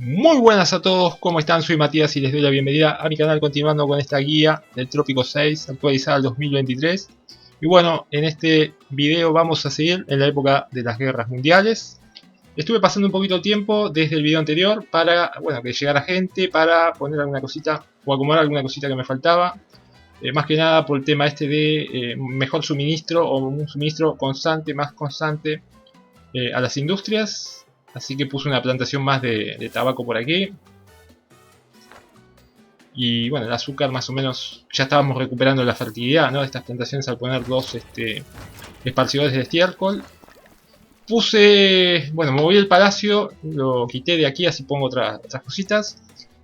Muy buenas a todos, ¿cómo están? Soy Matías y les doy la bienvenida a mi canal continuando con esta guía del Trópico 6 actualizada al 2023. Y bueno, en este video vamos a seguir en la época de las guerras mundiales. Estuve pasando un poquito de tiempo desde el video anterior para, bueno, que llegara gente, para poner alguna cosita o acomodar alguna cosita que me faltaba. Más que nada por el tema este de mejor suministro o un suministro constante, más constante a las industrias. Así que puse una plantación más de tabaco por aquí. Y bueno, el azúcar más o menos ya estábamos recuperando la fertilidad, ¿no?, de estas plantaciones al poner dos esparcidores de estiércol. Puse, bueno, moví el palacio, lo quité de aquí, así pongo otras cositas.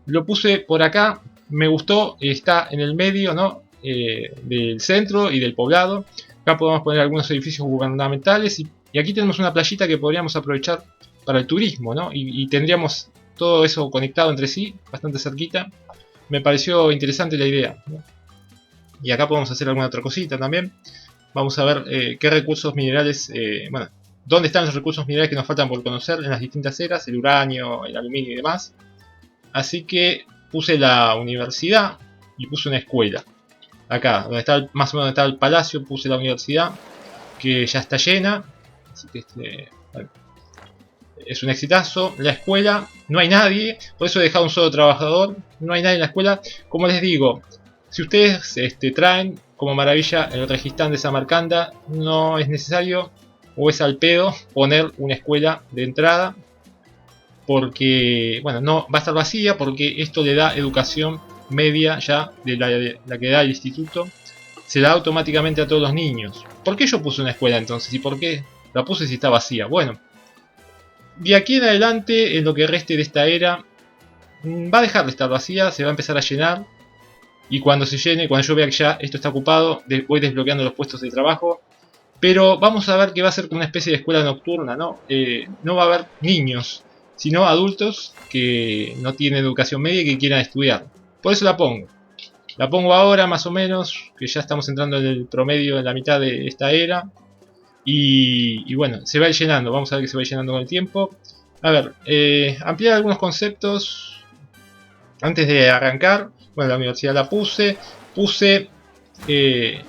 Lo puse por acá, me gustó, está en el medio, ¿no?, del centro y del poblado. Acá podemos poner algunos edificios gubernamentales y aquí tenemos una playita que podríamos aprovechar para el turismo, ¿no? Y tendríamos todo eso conectado entre sí, bastante cerquita. Me pareció interesante la idea, ¿no? Y acá podemos hacer alguna otra cosita también. Vamos a ver qué recursos minerales, bueno, dónde están los recursos minerales que nos faltan por conocer en las distintas eras, el uranio, el aluminio y demás. Así que puse la universidad y puse una escuela. Acá, donde está más o menos donde está el palacio, puse la universidad, que ya está llena. Así que bueno, es un exitazo. La escuela, no hay nadie, por eso he dejado un solo trabajador. No hay nadie en la escuela. Como les digo, si ustedes traen como maravilla el Registán de Samarcanda, no es necesario o es al pedo poner una escuela de entrada, porque bueno, no va a estar vacía, porque esto le da educación media ya de la que da el instituto, se da automáticamente a todos los niños. ¿Por qué yo puse una escuela entonces? ¿Y por qué la puse si está vacía? Bueno, de aquí en adelante, en lo que reste de esta era, va a dejar de estar vacía, se va a empezar a llenar. Y cuando se llene, cuando yo vea que ya esto está ocupado, voy desbloqueando los puestos de trabajo. Pero vamos a ver que va a ser como una especie de escuela nocturna, ¿no? No va a haber niños, sino adultos que no tienen educación media y que quieran estudiar. Por eso la pongo. La pongo ahora más o menos, que ya estamos entrando en el promedio, en la mitad de esta era. Y bueno, se va a ir llenando, vamos a ver que se va a ir llenando con el tiempo. A ver, ampliar algunos conceptos antes de arrancar. Bueno, la universidad la puse. Puse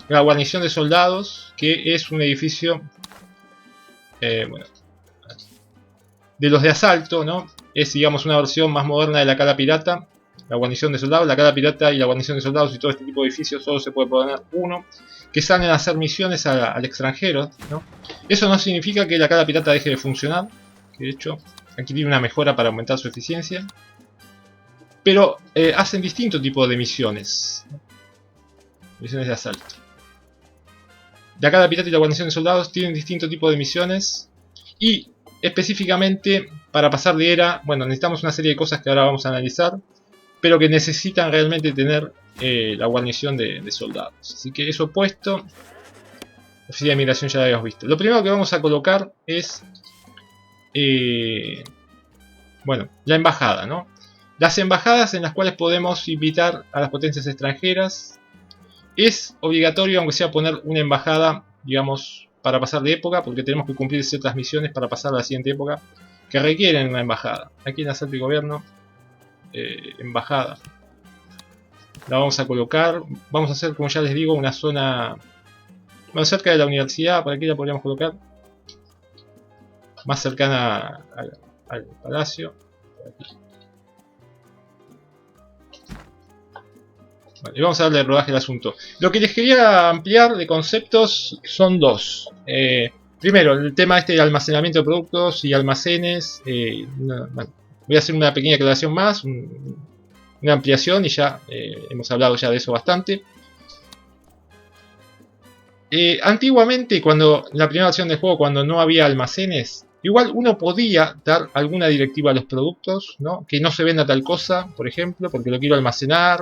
la guarnición de soldados, que es un edificio bueno, de los de asalto, ¿no? Es, digamos, una versión más moderna de la Cala Pirata. La guarnición de soldados, la Cala Pirata y la guarnición de soldados y todo este tipo de edificios solo se puede poner uno, que salen a hacer misiones al extranjero, ¿no? Eso no significa que la Cala Pirata deje de funcionar, que de hecho aquí tiene una mejora para aumentar su eficiencia, pero hacen distinto tipo de misiones, ¿no? Misiones de asalto. La Cala Pirata y la guarnición de soldados tienen distinto tipo de misiones y específicamente para pasar de era, bueno, necesitamos una serie de cosas que ahora vamos a analizar, pero que necesitan realmente tener la guarnición de soldados. Así que eso puesto. Oficina de migración ya la habíamos visto. Lo primero que vamos a colocar es bueno, la embajada, ¿no? Las embajadas en las cuales podemos invitar a las potencias extranjeras. Es obligatorio, aunque sea, poner una embajada, digamos, para pasar de época, porque tenemos que cumplir ciertas misiones para pasar a la siguiente época que requieren una embajada. Aquí en asalto y gobierno, embajada. La vamos a colocar. Vamos a hacer, como ya les digo, una zona, bueno, cerca de la universidad. Por aquí la podríamos colocar, más cercana al palacio. Por aquí. Vale, y vamos a darle rodaje al asunto. Lo que les quería ampliar de conceptos son dos. Primero, el tema de almacenamiento de productos y almacenes. Bueno, voy a hacer una pequeña aclaración más, una ampliación, y ya hemos hablado ya de eso bastante. Antiguamente, cuando la primera versión del juego, cuando no había almacenes, igual uno podía dar alguna directiva a los productos, ¿no? Que no se venda tal cosa, por ejemplo, porque lo quiero almacenar,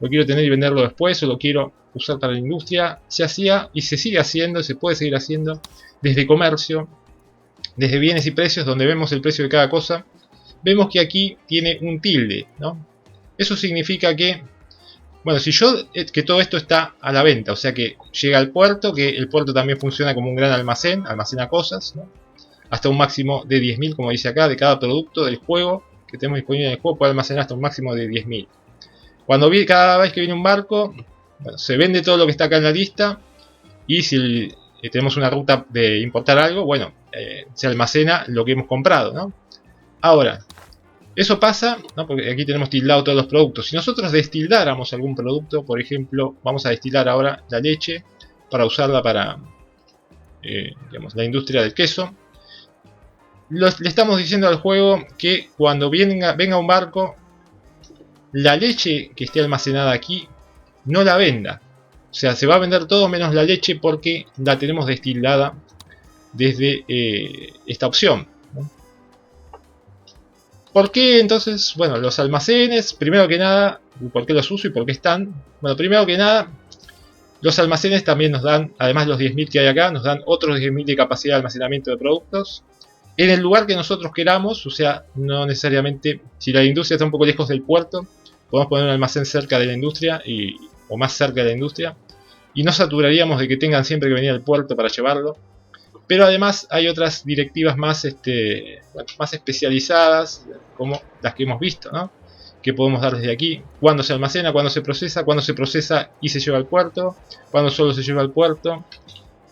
lo quiero tener y venderlo después, o lo quiero usar para la industria. Se hacía y se sigue haciendo, se puede seguir haciendo desde comercio, desde bienes y precios, donde vemos el precio de cada cosa. Vemos que aquí tiene un tilde, ¿no? Eso significa que, bueno, si yo, que todo esto está a la venta, o sea que llega al puerto, que el puerto también funciona como un gran almacén, almacena cosas, ¿no? Hasta un máximo de 10.000, como dice acá, de cada producto del juego que tenemos disponibles en el juego puede almacenar hasta un máximo de 10.000. Cada vez que viene un barco, bueno, se vende todo lo que está acá en la lista. Y si tenemos una ruta de importar algo, bueno, se almacena lo que hemos comprado, ¿no? Ahora, eso pasa, ¿no? Porque aquí tenemos tildado todos los productos. Si nosotros destildáramos algún producto, por ejemplo, vamos a destilar ahora la leche para usarla para digamos, la industria del queso. Le estamos diciendo al juego que cuando venga un barco, la leche que esté almacenada aquí no la venda. O sea, se va a vender todo menos la leche porque la tenemos destilada desde esta opción, ¿no? ¿Por qué entonces? Bueno, los almacenes, primero que nada, ¿por qué los uso y por qué están? Bueno, primero que nada, los almacenes también nos dan, además de los 10.000 que hay acá, nos dan otros 10.000 de capacidad de almacenamiento de productos. En el lugar que nosotros queramos, o sea, no necesariamente, si la industria está un poco lejos del puerto, podemos poner un almacén cerca de la industria o más cerca de la industria. Y no saturaríamos de que tengan siempre que venir al puerto para llevarlo. Pero además hay otras directivas más, más especializadas, como las que hemos visto, ¿no? Que podemos dar desde aquí. Cuándo se almacena, cuándo se procesa y se lleva al puerto, cuándo solo se lleva al puerto.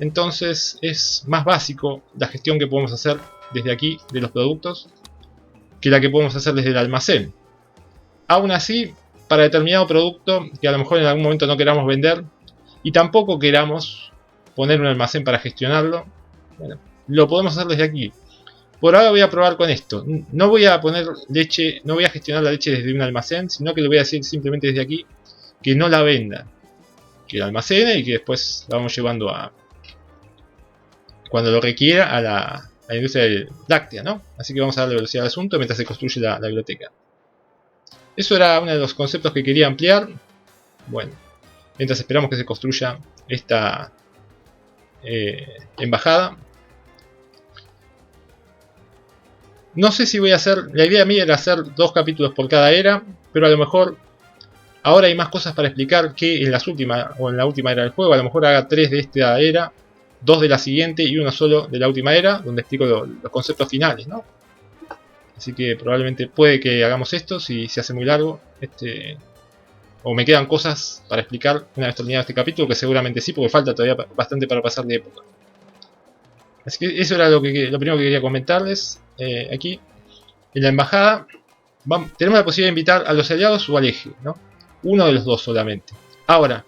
Entonces es más básico la gestión que podemos hacer desde aquí de los productos que la que podemos hacer desde el almacén. Aún así, para determinado producto que a lo mejor en algún momento no queramos vender y tampoco queramos poner un almacén para gestionarlo, bueno, lo podemos hacer desde aquí. Por ahora voy a probar con esto. No voy a poner leche, no voy a gestionar la leche desde un almacén, sino que le voy a decir simplemente desde aquí que no la venda, que la almacene y que después la vamos llevando a, cuando lo requiera, a la industria láctea, ¿no? Así que vamos a darle velocidad al asunto mientras se construye la biblioteca. Eso era uno de los conceptos que quería ampliar. Bueno, mientras esperamos que se construya esta embajada. No sé si voy a hacer, la idea mía era hacer 2 capítulos por cada era, pero a lo mejor ahora hay más cosas para explicar que en la última era del juego. A lo mejor haga 3 de esta era, 2 de la siguiente y 1 solo de la última era, donde explico los conceptos finales, ¿no? Así que probablemente puede que hagamos esto si se hace muy largo, o me quedan cosas para explicar una vez terminado este capítulo, que seguramente sí, porque falta todavía bastante para pasar de época. Así que eso era lo primero que quería comentarles. Aquí, en la embajada, tenemos la posibilidad de invitar a los aliados o al eje, ¿no? Uno de los dos solamente. Ahora,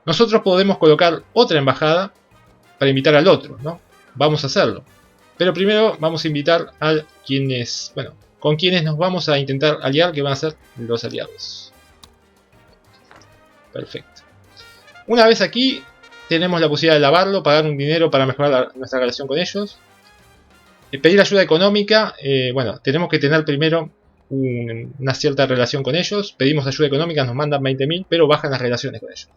nosotros podemos colocar otra embajada para invitar al otro, ¿no? Vamos a hacerlo. Pero primero vamos a invitar a quienes, bueno, con quienes nos vamos a intentar aliar, que van a ser los aliados. Perfecto. Una vez aquí, tenemos la posibilidad de lavarlo, pagar un dinero para mejorar nuestra relación con ellos. Pedir ayuda económica, bueno, tenemos que tener primero una cierta relación con ellos. Pedimos ayuda económica, nos mandan 20.000, pero bajan las relaciones con ellos.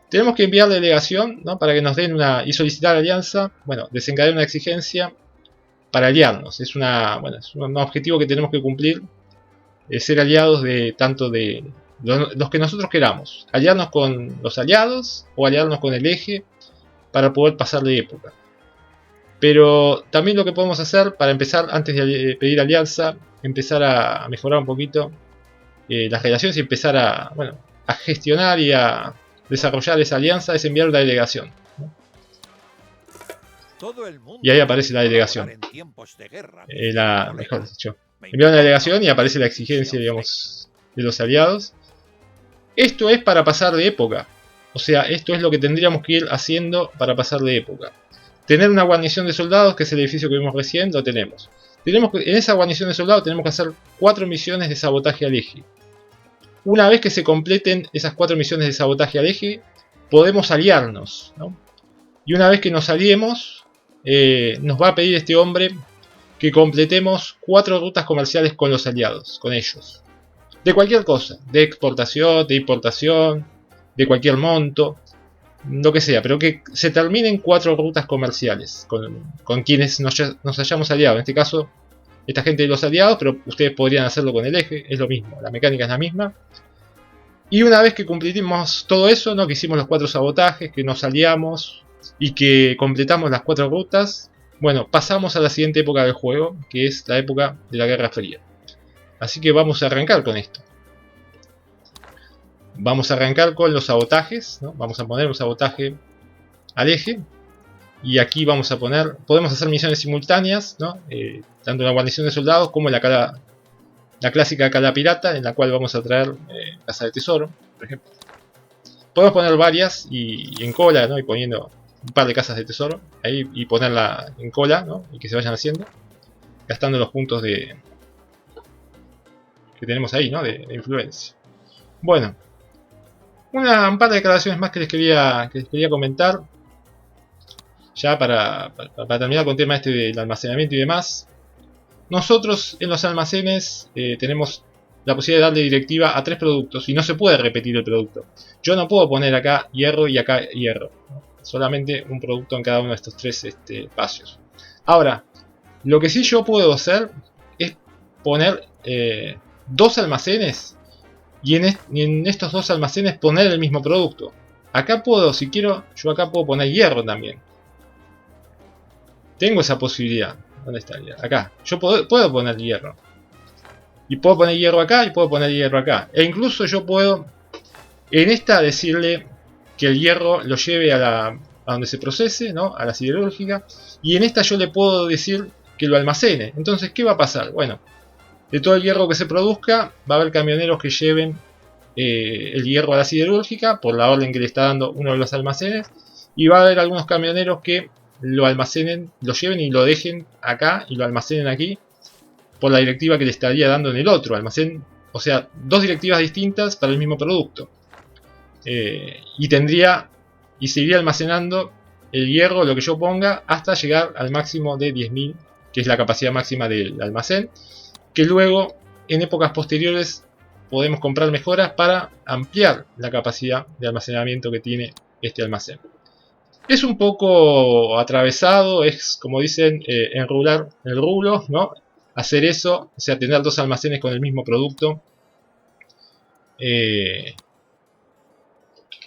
Tenemos que enviar delegación, ¿no? Para que nos den y solicitar alianza, bueno, desencadenar una exigencia para aliarnos. Es un objetivo que tenemos que cumplir, ser aliados de tanto de los que nosotros queramos. Aliarnos con los aliados o aliarnos con el eje para poder pasar de época. Pero también lo que podemos hacer para empezar, antes de pedir alianza, empezar a mejorar un poquito las relaciones y empezar a gestionar y a desarrollar esa alianza, es enviar una delegación, ¿no? Y ahí aparece la delegación. Mejor dicho, enviar una delegación y aparece la exigencia, digamos, de los aliados. Esto es para pasar de época. O sea, esto es lo que tendríamos que ir haciendo para pasar de época. Tener una guarnición de soldados, que es el edificio que vimos recién, lo tenemos. En esa guarnición de soldados tenemos que hacer 4 misiones de sabotaje al eje. Una vez que se completen esas 4 misiones de sabotaje al eje, podemos aliarnos, ¿no? Y una vez que nos aliemos, nos va a pedir este hombre que completemos 4 rutas comerciales con los aliados, con ellos. De cualquier cosa, de exportación, de importación, de cualquier monto, lo que sea, pero que se terminen 4 rutas comerciales con quienes nos hayamos aliado. En este caso, esta gente de los aliados, pero ustedes podrían hacerlo con el eje, es lo mismo, la mecánica es la misma. Y una vez que cumplimos todo eso, ¿no? Que hicimos los 4 sabotajes, que nos aliamos y que completamos las 4 rutas, Bueno, pasamos a la siguiente época del juego, que es la época de la Guerra Fría. Así que vamos a arrancar con esto. Vamos a arrancar con los sabotajes, ¿no? Vamos a poner un sabotaje al eje. Y aquí vamos a poner, podemos hacer misiones simultáneas, ¿no? Tanto en la guarnición de soldados como en la clásica cala pirata, en la cual vamos a traer casa de tesoro, por ejemplo. Podemos poner varias y en cola, ¿no? Y poniendo un par de casas de tesoro ahí y ponerla en cola, ¿no? Y que se vayan haciendo, gastando los puntos que tenemos ahí, ¿no? De influencia. Bueno, un par de declaraciones más que les quería comentar. Ya para terminar con el tema este del almacenamiento y demás. Nosotros en los almacenes tenemos la posibilidad de darle directiva a 3 productos y no se puede repetir el producto. Yo no puedo poner acá hierro y acá hierro, ¿no? Solamente un producto en cada uno de estos 3 espacios. Ahora, lo que sí yo puedo hacer es poner 2 almacenes y en estos 2 almacenes poner el mismo producto. Acá puedo, si quiero, yo acá puedo poner hierro también. Tengo esa posibilidad. ¿Dónde está el hierro? Acá. Yo puedo poner hierro. Y puedo poner hierro acá y puedo poner hierro acá. E incluso yo puedo en esta decirle que el hierro lo lleve a donde se procese, ¿no? A la siderúrgica. Y en esta yo le puedo decir que lo almacene. Entonces, ¿qué va a pasar? Bueno, de todo el hierro que se produzca, va a haber camioneros que lleven el hierro a la siderúrgica por la orden que le está dando uno de los almacenes. Y va a haber algunos camioneros que lo almacenen, lo lleven y lo dejen acá y lo almacenen aquí por la directiva que le estaría dando en el otro almacén. O sea, 2 directivas distintas para el mismo producto. Y seguiría almacenando el hierro, lo que yo ponga, hasta llegar al máximo de 10.000, que es la capacidad máxima del almacén, que luego en épocas posteriores podemos comprar mejoras para ampliar la capacidad de almacenamiento que tiene este almacén. Es un poco atravesado, es como dicen, enrular el rulo, ¿no? Hacer eso, o sea, tener 2 almacenes con el mismo producto.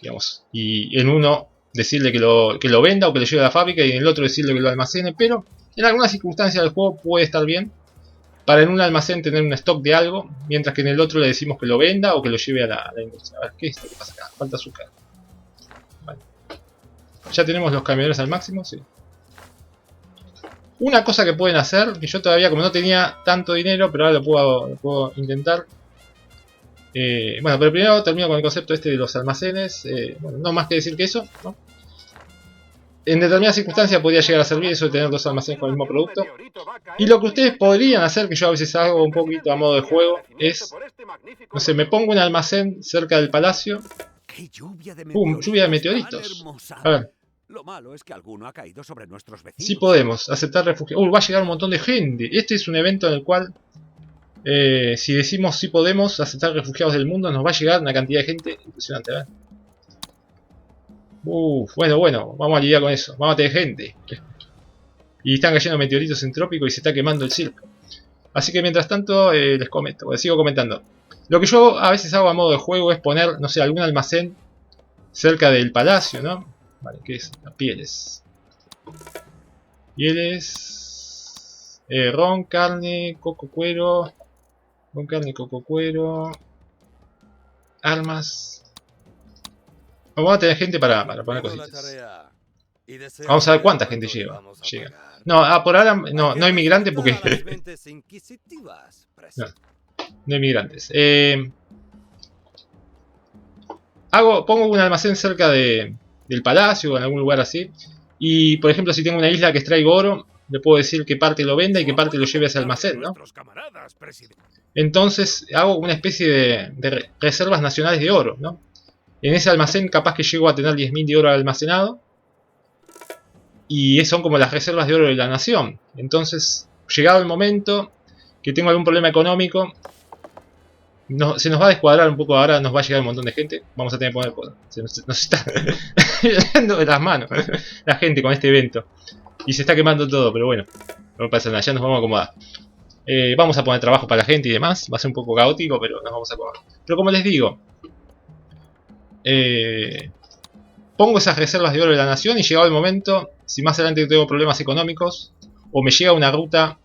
Digamos, y en uno decirle que lo venda o que lo lleve a la fábrica y en el otro decirle que lo almacene, pero en algunas circunstancias del juego puede estar bien para en un almacén tener un stock de algo, mientras que en el otro le decimos que lo venda o que lo lleve a la industria. A ver, ¿qué es lo que pasa acá? Falta azúcar. Vale. Ya tenemos los camioneros al máximo, sí. Una cosa que pueden hacer, que yo todavía como no tenía tanto dinero, pero ahora lo puedo intentar. Bueno, pero primero termino con el concepto este de los almacenes. Bueno, no más que decir que eso, ¿no? En determinadas circunstancias podría llegar a servir eso de tener 2 almacenes con el mismo producto. Y lo que ustedes podrían hacer, que yo a veces hago un poquito a modo de juego, es, no sé, me pongo un almacén cerca del palacio. ¡Pum! Lluvia de meteoritos. A ver. Lo malo es que alguno ha caído sobre nuestros vecinos. Sí podemos, aceptar refugio. Va a llegar un montón de gente. Este es un evento en el cual, si decimos sí podemos aceptar refugiados del mundo, nos va a llegar una cantidad de gente impresionante. ¿Verdad? Bueno, vamos a lidiar con eso. Vamos a tener gente. Y están cayendo meteoritos entrópicos y se está quemando el circo. Así que mientras tanto, les comento, les sigo comentando. Lo que yo a veces hago a modo de juego es poner, no sé, algún almacén cerca del palacio, ¿no? Vale, ¿qué es? Las pieles. Pieles. Ron, carne, coco, cuero. Ron, carne, coco, cuero. Armas. Vamos a tener gente para poner cositas. Vamos a ver cuánta gente llega. No, por ahora no hay migrantes porque... no hay migrantes. Pongo un almacén cerca del palacio o en algún lugar así. Y por ejemplo, si tengo una isla que extraigo oro, le puedo decir que parte lo venda y que parte lo lleve a ese almacén, ¿no? Entonces hago una especie de reservas nacionales de oro, ¿no? En ese almacén capaz que llego a tener 10.000 de oro almacenado. Y son como las reservas de oro de la nación. Entonces, llegado el momento que tengo algún problema económico, se nos va a descuadrar un poco ahora, nos va a llegar un montón de gente. Vamos a tener que poner cosas. Nos está yendo de las manos la gente con este evento. Y se está quemando todo, pero bueno, no pasa nada, ya nos vamos a acomodar. Vamos a poner trabajo para la gente y demás. Va a ser un poco caótico, pero nos vamos a acomodar. Pero como les digo, pongo esas reservas de oro de la nación y llegado el momento, si más adelante tengo problemas económicos, o me llega una ruta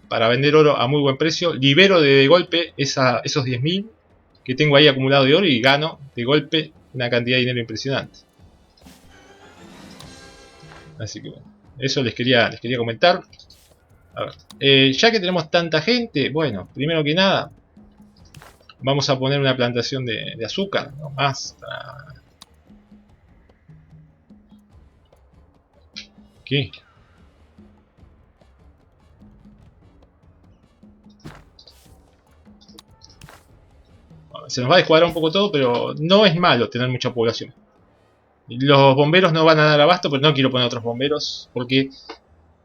para vender oro a muy buen precio, libero de golpe esos 10.000 que tengo ahí acumulado de oro y gano de golpe una cantidad de dinero impresionante. Así que bueno, eso les quería comentar. A ver, ya que tenemos tanta gente, bueno, primero que nada vamos a poner una plantación de azúcar, ¿no? Más para... ¿Qué? Se nos va a descuadrar un poco todo, pero no es malo tener mucha población. Los bomberos no van a dar abasto, pero no quiero poner otros bomberos, porque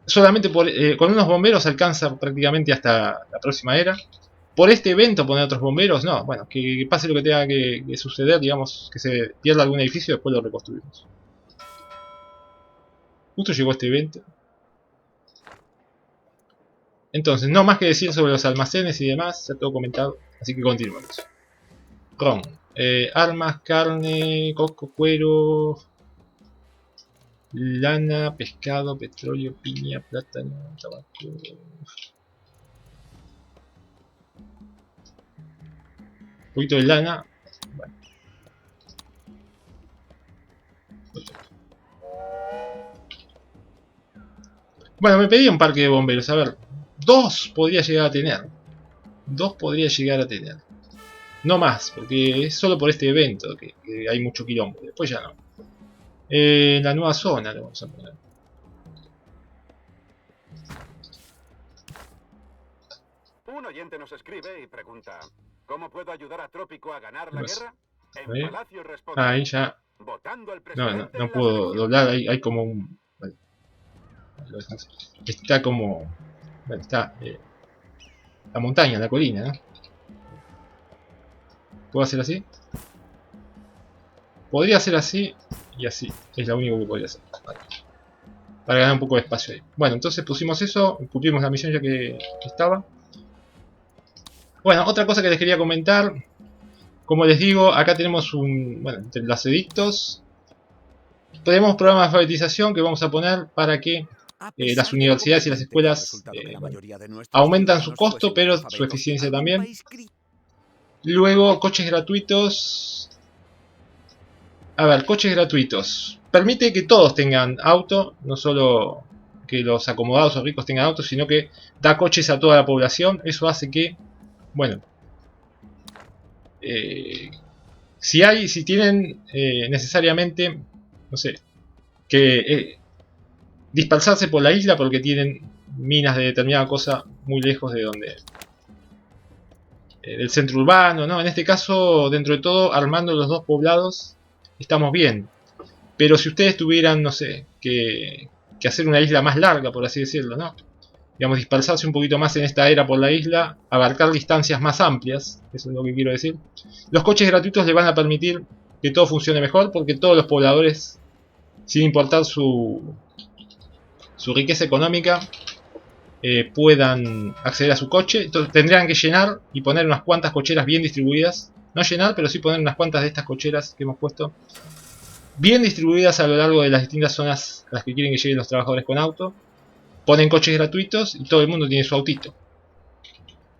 solamente con unos bomberos alcanza prácticamente hasta la próxima era. Por este evento poner otros bomberos, no, bueno, que pase lo que tenga que suceder, digamos, que se pierda algún edificio, después lo reconstruimos. Justo llegó este evento. Entonces, no más que decir sobre los almacenes y demás, ya todo comentado, así que continuemos. Ron, armas, carne, coco, cuero, lana, pescado, petróleo, piña, plátano, tabaco. Un poquito de lana. Bueno, me pedí un parque de bomberos. A ver, 2 podría llegar a tener. 2 podría llegar a tener. No más, porque es solo por este evento que hay mucho quilombo. Después ya no. La nueva zona le vamos a poner. Un oyente nos escribe y pregunta: ¿cómo puedo ayudar a Trópico a ganar la guerra? En Palacio responde: ahí ya. votando al presidente. No puedo doblar, hay como un... Bueno, está como... Bueno, está la montaña, la colina, ¿no? ¿Puedo hacer así? Podría hacer así y así. Es lo único que podría hacer. Vale. Para ganar un poco de espacio ahí. Bueno, entonces pusimos eso. Cumplimos la misión ya que estaba. Bueno, otra cosa que les quería comentar. Como les digo, acá tenemos un... Bueno, entre los edictos. Tenemos programas de alfabetización que vamos a poner para que las universidades y las escuelas aumentan su costo, pero su eficiencia también. Luego, coches gratuitos. A ver, coches gratuitos. Permite que todos tengan auto, no solo que los acomodados o ricos tengan auto, sino que da coches a toda la población. Eso hace que, bueno, si tienen necesariamente, no sé, que dispersarse por la isla porque tienen minas de determinada cosa muy lejos de donde del centro urbano, ¿no? En este caso, dentro de todo, armando los dos poblados, estamos bien. Pero si ustedes tuvieran, no sé, que hacer una isla más larga, por así decirlo, ¿no? Digamos, dispersarse un poquito más en esta era por la isla, abarcar distancias más amplias, eso es lo que quiero decir. Los coches gratuitos les van a permitir que todo funcione mejor, porque todos los pobladores, sin importar su riqueza económica, puedan acceder a su coche. Entonces tendrían que llenar y poner unas cuantas cocheras bien distribuidas. No llenar, pero sí poner unas cuantas de estas cocheras que hemos puesto bien distribuidas a lo largo de las distintas zonas a las que quieren que lleguen los trabajadores con auto. Ponen coches gratuitos y todo el mundo tiene su autito.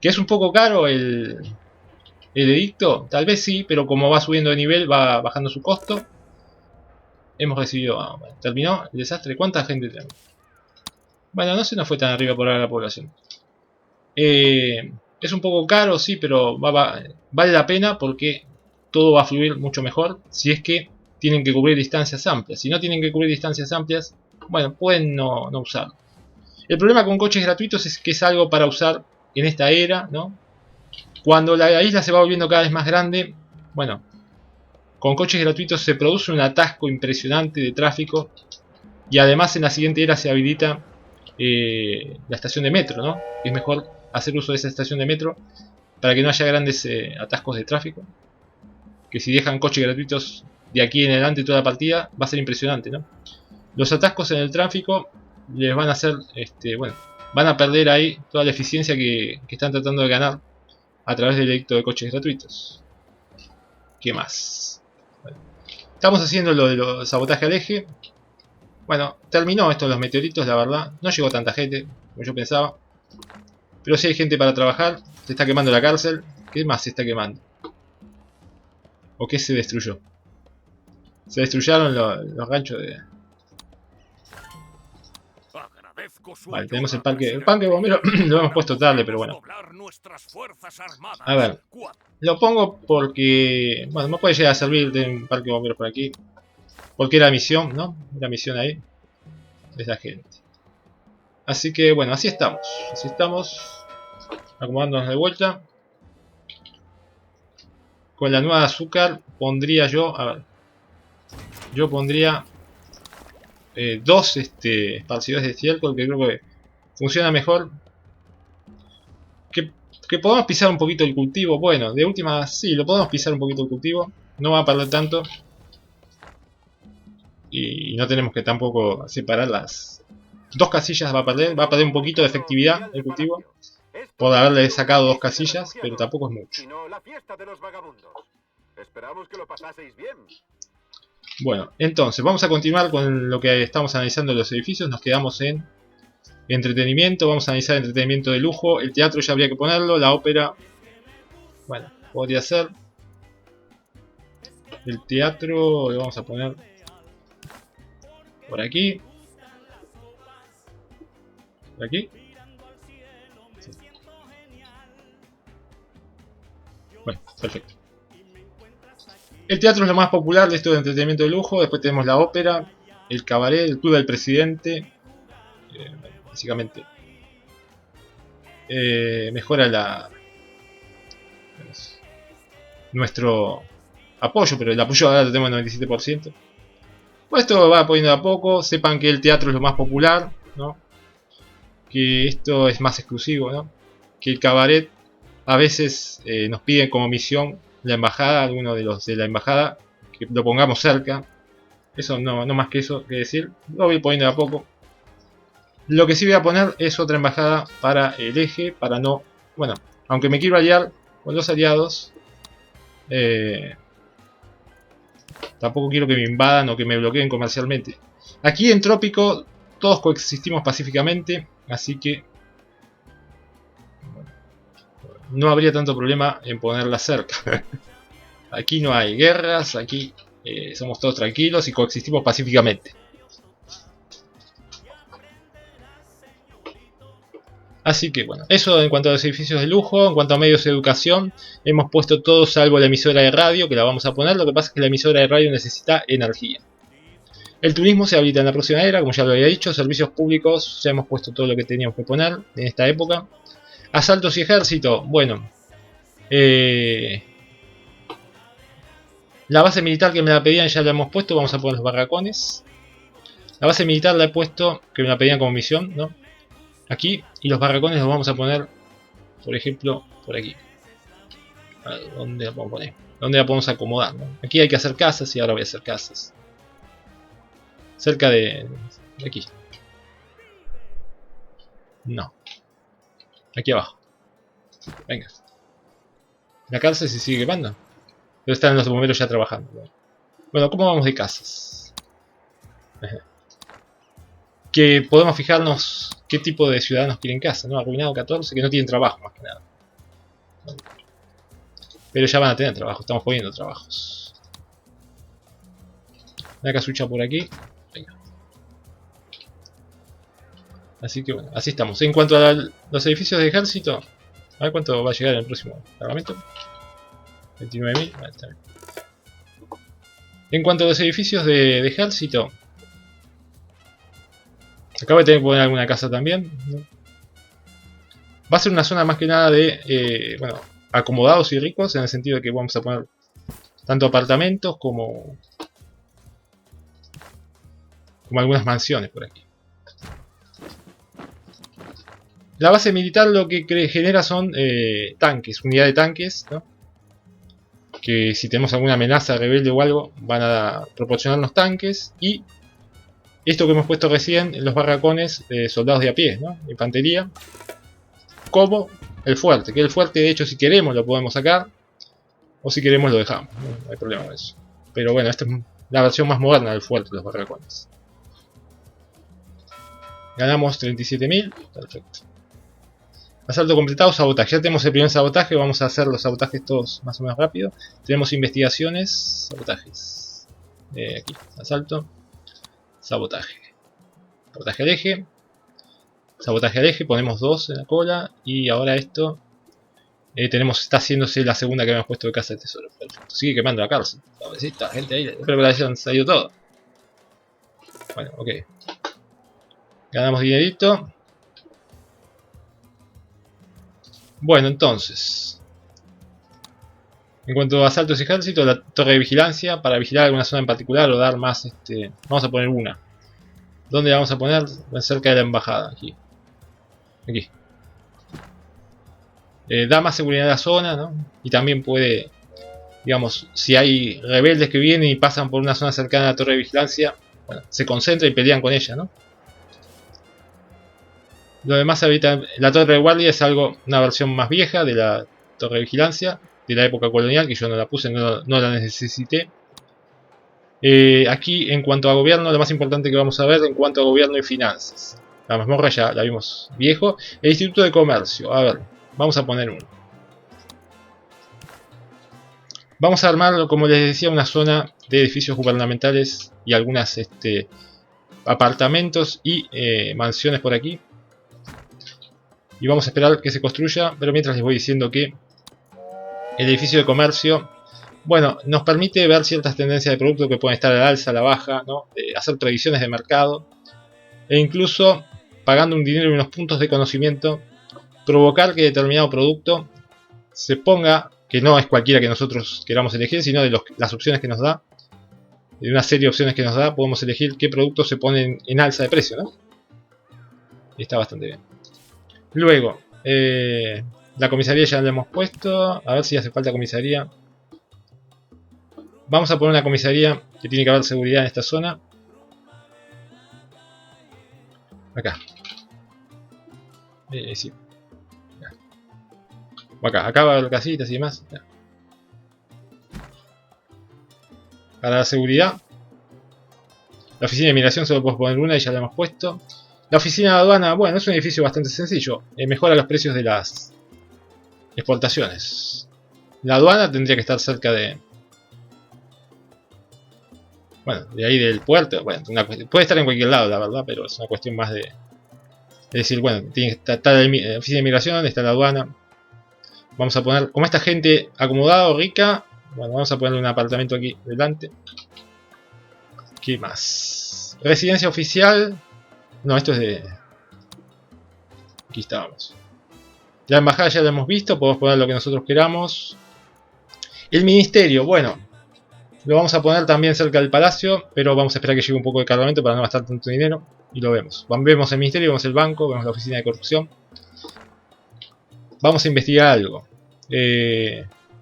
¿Que es un poco caro el edicto? Tal vez sí, pero como va subiendo de nivel va bajando su costo. Hemos recibido... bueno, terminó el desastre. ¿Cuánta gente tenemos? Bueno, no se nos fue tan arriba por ahora la población. Es un poco caro, sí, pero vale la pena porque todo va a fluir mucho mejor si es que tienen que cubrir distancias amplias. Si no tienen que cubrir distancias amplias, bueno, pueden no usarlo. El problema con coches gratuitos es que es algo para usar en esta era, ¿no? Cuando la isla se va volviendo cada vez más grande, bueno, con coches gratuitos se produce un atasco impresionante de tráfico y además en la siguiente era se habilita la estación de metro, ¿no? Es mejor hacer uso de esa estación de metro para que no haya grandes atascos de tráfico. Que si dejan coches gratuitos de aquí en adelante toda la partida va a ser impresionante, ¿no? Los atascos en el tráfico les van a hacer, bueno, van a perder ahí toda la eficiencia que están tratando de ganar a través del edicto de coches gratuitos. ¿Qué más? Bueno, estamos haciendo lo de los sabotaje al eje. Bueno, terminó esto de los meteoritos, la verdad. No llegó tanta gente. como yo pensaba. Pero sí hay gente para trabajar. Se está quemando la cárcel. ¿Qué más se está quemando? ¿O qué se destruyó? Se destruyeron los ganchos de... Vale, tenemos el parque. El parque bombero lo hemos puesto tarde, pero bueno. A ver. Lo pongo porque... Bueno, me puede llegar a servir de un parque bombero por aquí. Porque era misión, ¿no? Era misión ahí. De esa gente. Así que, bueno, así estamos. Así estamos. Acomodándonos de vuelta. Con la nueva azúcar pondría yo... A ver. Yo pondría... dos esparcidores de estiércol que creo que funciona mejor. Que podamos pisar un poquito el cultivo. Bueno, de última sí, lo podemos pisar un poquito el cultivo. No va a perder tanto. Y no tenemos que tampoco separar las dos casillas. Va a perder un poquito de efectividad el cultivo. Por haberle sacado dos casillas, pero tampoco es mucho. Bueno, entonces vamos a continuar con lo que estamos analizando en los edificios. Nos quedamos en entretenimiento. Vamos a analizar entretenimiento de lujo. El teatro ya habría que ponerlo. La ópera, bueno, podría ser. El teatro lo vamos a poner por aquí. Por aquí. Sí. Bueno, perfecto. El teatro es lo más popular de esto de entretenimiento de lujo. Después tenemos la ópera, el cabaret, el club del presidente. Básicamente mejora nuestro apoyo, pero el apoyo ahora lo tenemos en 97%. Pues esto va poniendo a poco. Sepan que el teatro es lo más popular, ¿no? Que esto es más exclusivo, ¿no? Que el cabaret a veces nos piden como misión la embajada, alguno de los de la embajada, que lo pongamos cerca. Eso no más que eso que decir. Lo voy poniendo a poco. Lo que sí voy a poner es otra embajada para el eje, para no... Bueno, aunque me quiero aliar con los aliados, tampoco quiero que me invadan o que me bloqueen comercialmente. Aquí en Trópico todos coexistimos pacíficamente, así que no habría tanto problema en ponerla cerca. Aquí no hay guerras, aquí somos todos tranquilos y coexistimos pacíficamente. Así que bueno, eso en cuanto a los edificios de lujo. En cuanto a medios de educación, hemos puesto todo salvo la emisora de radio, que la vamos a poner. Lo que pasa es que la emisora de radio necesita energía. El turismo se habilita en la próxima era, como ya lo había dicho. Servicios públicos, ya hemos puesto todo lo que teníamos que poner en esta época. Asaltos y ejército, bueno. La base militar que me la pedían ya la hemos puesto, vamos a poner los barracones. La base militar la he puesto, que me la pedían como misión, ¿no? Aquí, y los barracones los vamos a poner, por ejemplo, por aquí. A ver, ¿dónde la podemos poner? ¿Dónde la podemos acomodar? ¿No? Aquí hay que hacer casas y ahora voy a hacer casas. Cerca de aquí. No. Aquí abajo. Venga. La cárcel se sigue quemando. Pero están los bomberos ya trabajando. Bueno, ¿cómo vamos de casas? Que podemos fijarnos qué tipo de ciudadanos quieren casa, ¿no? Arruinado 14, que no tienen trabajo más que nada. Pero ya van a tener trabajo, estamos poniendo trabajos. Una casucha por aquí. Venga. Así que bueno, así estamos. En cuanto a los edificios de ejército, a ver cuánto va a llegar en el próximo cargamento. 29.000. Vale, está bien. En cuanto a los edificios de ejército, acá voy a tener que poner alguna casa también, ¿no? Va a ser una zona más que nada de, bueno, acomodados y ricos, en el sentido de que vamos a poner tanto apartamentos como algunas mansiones por aquí. La base militar lo que genera son tanques, unidades de tanques, ¿no? Que si tenemos alguna amenaza rebelde o algo, van a proporcionarnos tanques. Y esto que hemos puesto recién, los barracones de soldados de a pie, ¿no? Infantería. Como el fuerte, que el fuerte de hecho si queremos lo podemos sacar. O si queremos lo dejamos, no hay problema con eso. Pero bueno, esta es la versión más moderna del fuerte, los barracones. Ganamos 37.000. Perfecto. Asalto completado, sabotaje. Ya tenemos el primer sabotaje. Vamos a hacer los sabotajes todos más o menos rápido. Tenemos investigaciones, sabotajes. Aquí, asalto. Sabotaje. Sabotaje al eje. Sabotaje al eje. Ponemos 2 en la cola. Y ahora esto. Está haciéndose la segunda que habíamos puesto de casa de tesoro. Perfecto. Sigue quemando la cárcel. Pobrecita gente ahí. Espero que la hayan salido todo. Bueno, ok. Ganamos dinerito. Bueno, entonces. En cuanto a asaltos y ejércitos, la torre de vigilancia. Para vigilar alguna zona en particular o dar más. Vamos a poner una. ¿Dónde la vamos a poner? Cerca de la embajada. Aquí. Aquí. Da más seguridad a la zona, ¿no? Y también puede. Digamos, si hay rebeldes que vienen y pasan por una zona cercana a la torre de vigilancia. Bueno, se concentran y pelean con ella, ¿no? Lo demás ahorita, la torre de guardia es una versión más vieja de la torre de vigilancia, de la época colonial, que yo no la puse, no la necesité. Aquí, en cuanto a gobierno, lo más importante que vamos a ver en cuanto a gobierno y finanzas. La mazmorra ya la vimos viejo. El Instituto de Comercio, a ver, vamos a poner uno. Vamos a armar, como les decía, una zona de edificios gubernamentales y algunas apartamentos y mansiones por aquí. Y vamos a esperar que se construya, pero mientras les voy diciendo que el edificio de comercio, bueno, nos permite ver ciertas tendencias de producto que pueden estar a la alza, a la baja, ¿no? Hacer predicciones de mercado e incluso, pagando un dinero y unos puntos de conocimiento, provocar que determinado producto se ponga, que no es cualquiera que nosotros queramos elegir, sino de las opciones que nos da, de una serie de opciones que nos da, podemos elegir qué productos se ponen en alza de precio, ¿no? Y está bastante bien. Luego, la comisaría ya la hemos puesto. A ver si hace falta comisaría. Vamos a poner una comisaría que tiene que haber seguridad en esta zona. Acá. Sí. Acá va a haber casitas y demás. Para la seguridad. La oficina de migración solo podemos poner una y ya la hemos puesto. La oficina de aduana, bueno, es un edificio bastante sencillo. Mejora los precios de las exportaciones. La aduana tendría que estar cerca de... Bueno, de ahí del puerto. Bueno, puede estar en cualquier lado, la verdad, pero es una cuestión más de... Es decir, bueno, tiene que estar la oficina de migración, está la aduana. Vamos a poner, como esta gente acomodada o rica, bueno, vamos a ponerle un apartamento aquí delante. ¿Qué más? Residencia oficial... No, esto es de... Aquí estábamos. La embajada ya la hemos visto, podemos poner lo que nosotros queramos. El ministerio, bueno, lo vamos a poner también cerca del palacio, pero vamos a esperar que llegue un poco de cargamento para no gastar tanto dinero. Y lo vemos. Vemos el ministerio, vemos el banco, vemos la oficina de corrupción. Vamos a investigar algo.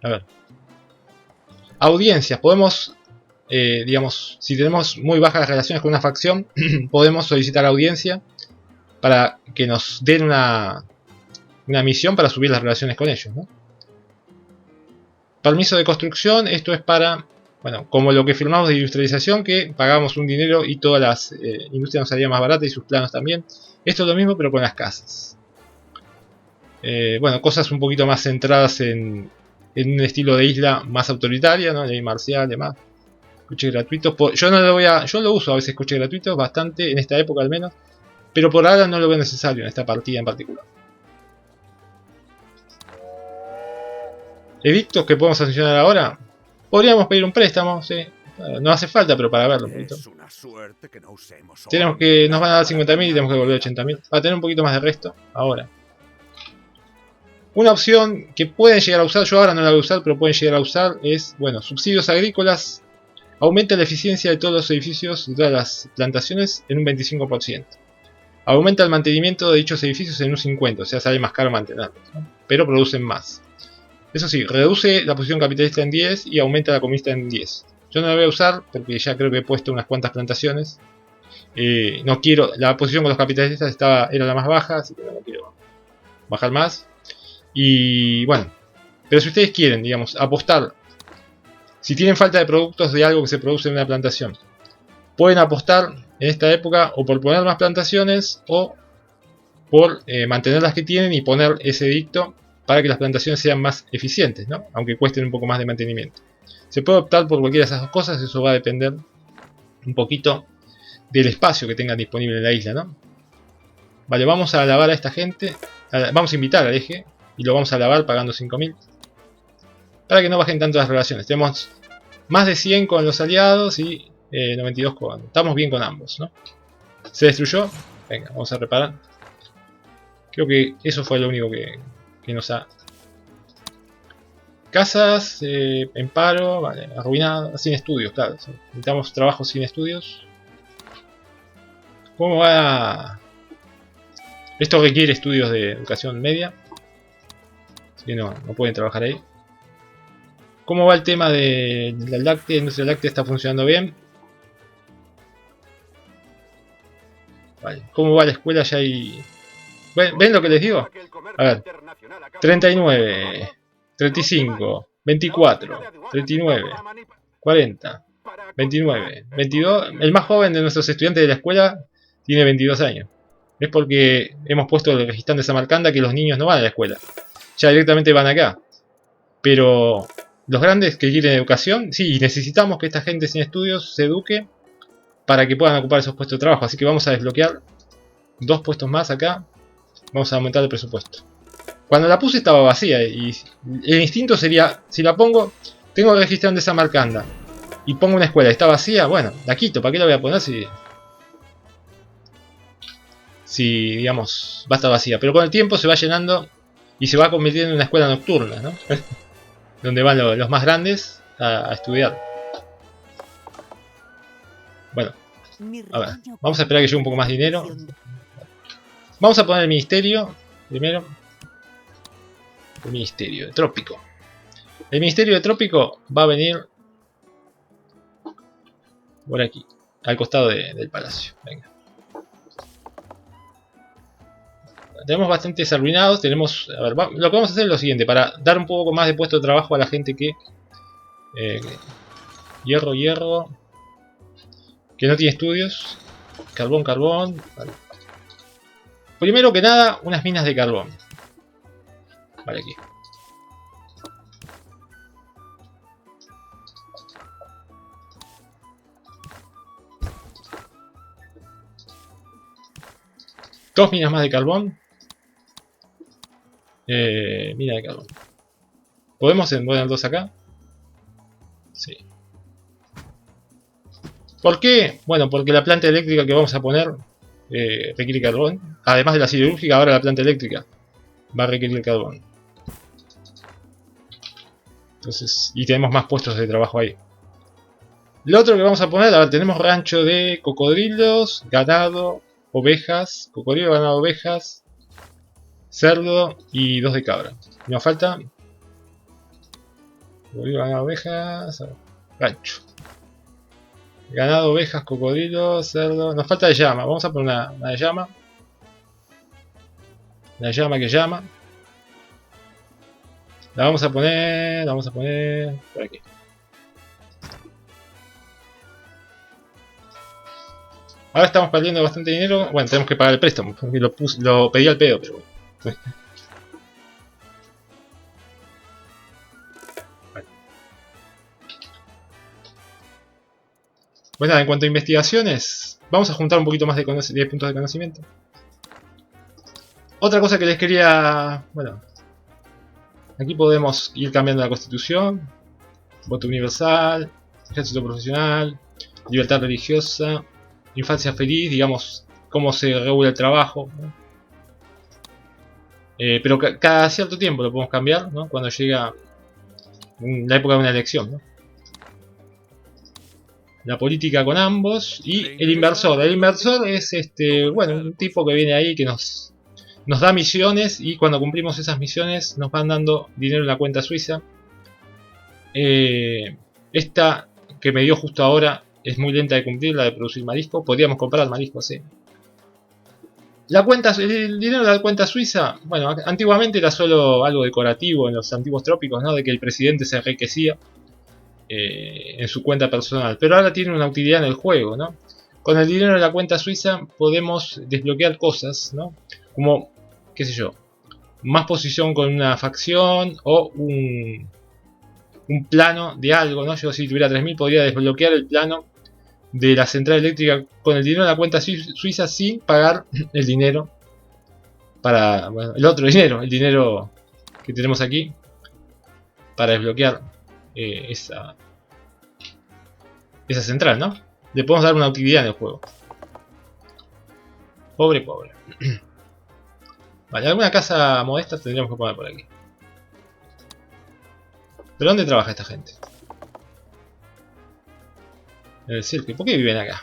A ver. Audiencias, podemos... digamos, si tenemos muy bajas relaciones con una facción, podemos solicitar audiencia para que nos den una misión para subir las relaciones con ellos, ¿no? Permiso de construcción, esto es para, bueno, como lo que firmamos de industrialización, que pagamos un dinero y todas las industrias nos salían más baratas y sus planos también. Esto es lo mismo pero con las casas. Bueno, cosas un poquito más centradas en un estilo de isla más autoritaria, ¿no? Ley marcial y demás. Escuche gratuitos. Yo lo uso a veces escuche gratuitos, bastante, en esta época al menos. Pero por ahora no lo veo necesario en esta partida en particular. Edictos que podemos sancionar ahora. Podríamos pedir un préstamo, sí. No hace falta, pero para verlo un poquito. Nos van a dar 50.000 y tenemos que devolver 80.000. Para tener un poquito más de resto, ahora. Una opción que pueden llegar a usar, yo ahora no la voy a usar, pero pueden llegar a usar, es, bueno, subsidios agrícolas. Aumenta la eficiencia de todos los edificios, de todas las plantaciones, en un 25%. Aumenta el mantenimiento de dichos edificios en un 50%, o sea, sale más caro mantenerlos, ¿no? Pero producen más. Eso sí, reduce la posición capitalista en 10 y aumenta la comunista en 10. Yo no la voy a usar porque ya creo que he puesto unas cuantas plantaciones. No quiero, la posición con los capitalistas era la más baja, así que no quiero bajar más. Y bueno, pero si ustedes quieren, digamos, apostar, si tienen falta de productos de algo que se produce en una plantación, pueden apostar en esta época o por poner más plantaciones o por mantener las que tienen y poner ese edicto para que las plantaciones sean más eficientes, ¿no? Aunque cuesten un poco más de mantenimiento. Se puede optar por cualquiera de esas dos cosas, eso va a depender un poquito del espacio que tengan disponible en la isla, ¿no? Vale, vamos a alabar a esta gente, vamos a invitar al eje y lo vamos a alabar pagando 5.000 para que no bajen tanto las relaciones. Tenemos más de 100 con los aliados y 92 con... Estamos bien con ambos, ¿no? Se destruyó. Venga, vamos a reparar. Creo que eso fue lo único que nos ha... Casas en paro, vale, arruinadas, sin estudios, claro. Necesitamos trabajos sin estudios. ¿Cómo va? Esto requiere estudios de educación media. Así que no pueden trabajar ahí. ¿Cómo va el tema de la láctea? La industria láctea está funcionando bien. Vale. ¿Cómo va la escuela? Ya hay... ¿Ven lo que les digo? A ver. 39, 35, 24, 39, 40, 29, 22. El más joven de nuestros estudiantes de la escuela tiene 22 años. Es porque hemos puesto el registrán de Samarcanda que los niños no van a la escuela. Ya directamente van acá. Pero los grandes que quieren educación, sí, necesitamos que esta gente sin estudios se eduque para que puedan ocupar esos puestos de trabajo. Así que vamos a desbloquear 2 puestos más acá. Vamos a aumentar el presupuesto. Cuando la puse estaba vacía y el instinto sería, si la pongo, tengo el registrán de Samarcanda y pongo una escuela y está vacía, bueno, la quito, ¿para qué la voy a poner si digamos, va a estar vacía? Pero con el tiempo se va llenando y se va convirtiendo en una escuela nocturna, ¿no? Donde van los más grandes a estudiar. Bueno, a ver, vamos a esperar que llegue un poco más de dinero. Vamos a poner el ministerio primero. El ministerio de Trópico. El ministerio de Trópico va a venir por aquí, al costado del palacio. Venga. Tenemos bastantes arruinados. Tenemos, a ver, lo que vamos a hacer es lo siguiente, para dar un poco más de puesto de trabajo a la gente que hierro, que no tiene estudios. Carbón. Vale. Primero que nada, unas minas de carbón. Vale, aquí. Dos minas más de carbón. Mina de carbón. ¿Podemos poner dos acá? Sí. ¿Por qué? Bueno, porque la planta eléctrica que vamos a poner requiere carbón. Además de la siderúrgica, ahora la planta eléctrica va a requerir carbón. Entonces, y tenemos más puestos de trabajo ahí. Lo otro que vamos a poner, a ver, tenemos rancho de cocodrilos, ganado, ovejas, cocodrilo, ganado, ovejas, cerdo y 2 de cabra. Nos falta cocodrilo, ganado, ovejas, rancho. Ganado, ovejas, cocodrilo, cerdo. Nos falta de llama. Vamos a poner una de llama. La llama que llama. La vamos a poner por aquí. Ahora estamos perdiendo bastante dinero. Bueno, tenemos que pagar el préstamo. Porque lo pedí al pedo, pero bueno. Bueno, en cuanto a investigaciones, vamos a juntar un poquito más de puntos de conocimiento. Otra cosa que les quería... Bueno, aquí podemos ir cambiando la constitución. Voto universal, ejército profesional, libertad religiosa, infancia feliz, digamos, cómo se regula el trabajo, ¿no? Pero cada cierto tiempo lo podemos cambiar, ¿no? Cuando llega la época de una elección, ¿no? La política con ambos y el inversor. El inversor es bueno, un tipo que viene ahí que nos da misiones y cuando cumplimos esas misiones nos van dando dinero en la cuenta suiza. Esta que me dio justo ahora es muy lenta de cumplir, la de producir marisco. Podríamos comprar marisco, sí. El dinero de la cuenta suiza, bueno, antiguamente era solo algo decorativo en los antiguos trópicos, ¿no? De que el presidente se enriquecía en su cuenta personal, pero ahora tiene una utilidad en el juego, ¿no? con el dinero de la cuenta suiza podemos desbloquear cosas, ¿no? Como, qué sé yo, más posición con una facción o un plano de algo, ¿no? Yo si tuviera 3000 podría desbloquear el plano de la central eléctrica con el dinero de la cuenta suiza sin pagar el dinero para, bueno, el otro dinero, el dinero que tenemos aquí para desbloquear esa central, ¿no? Le podemos dar una utilidad en el juego. Pobre. Vale, alguna casa modesta tendríamos que poner por aquí. ¿Pero dónde trabaja esta gente? En el circo. ¿Y por qué viven acá?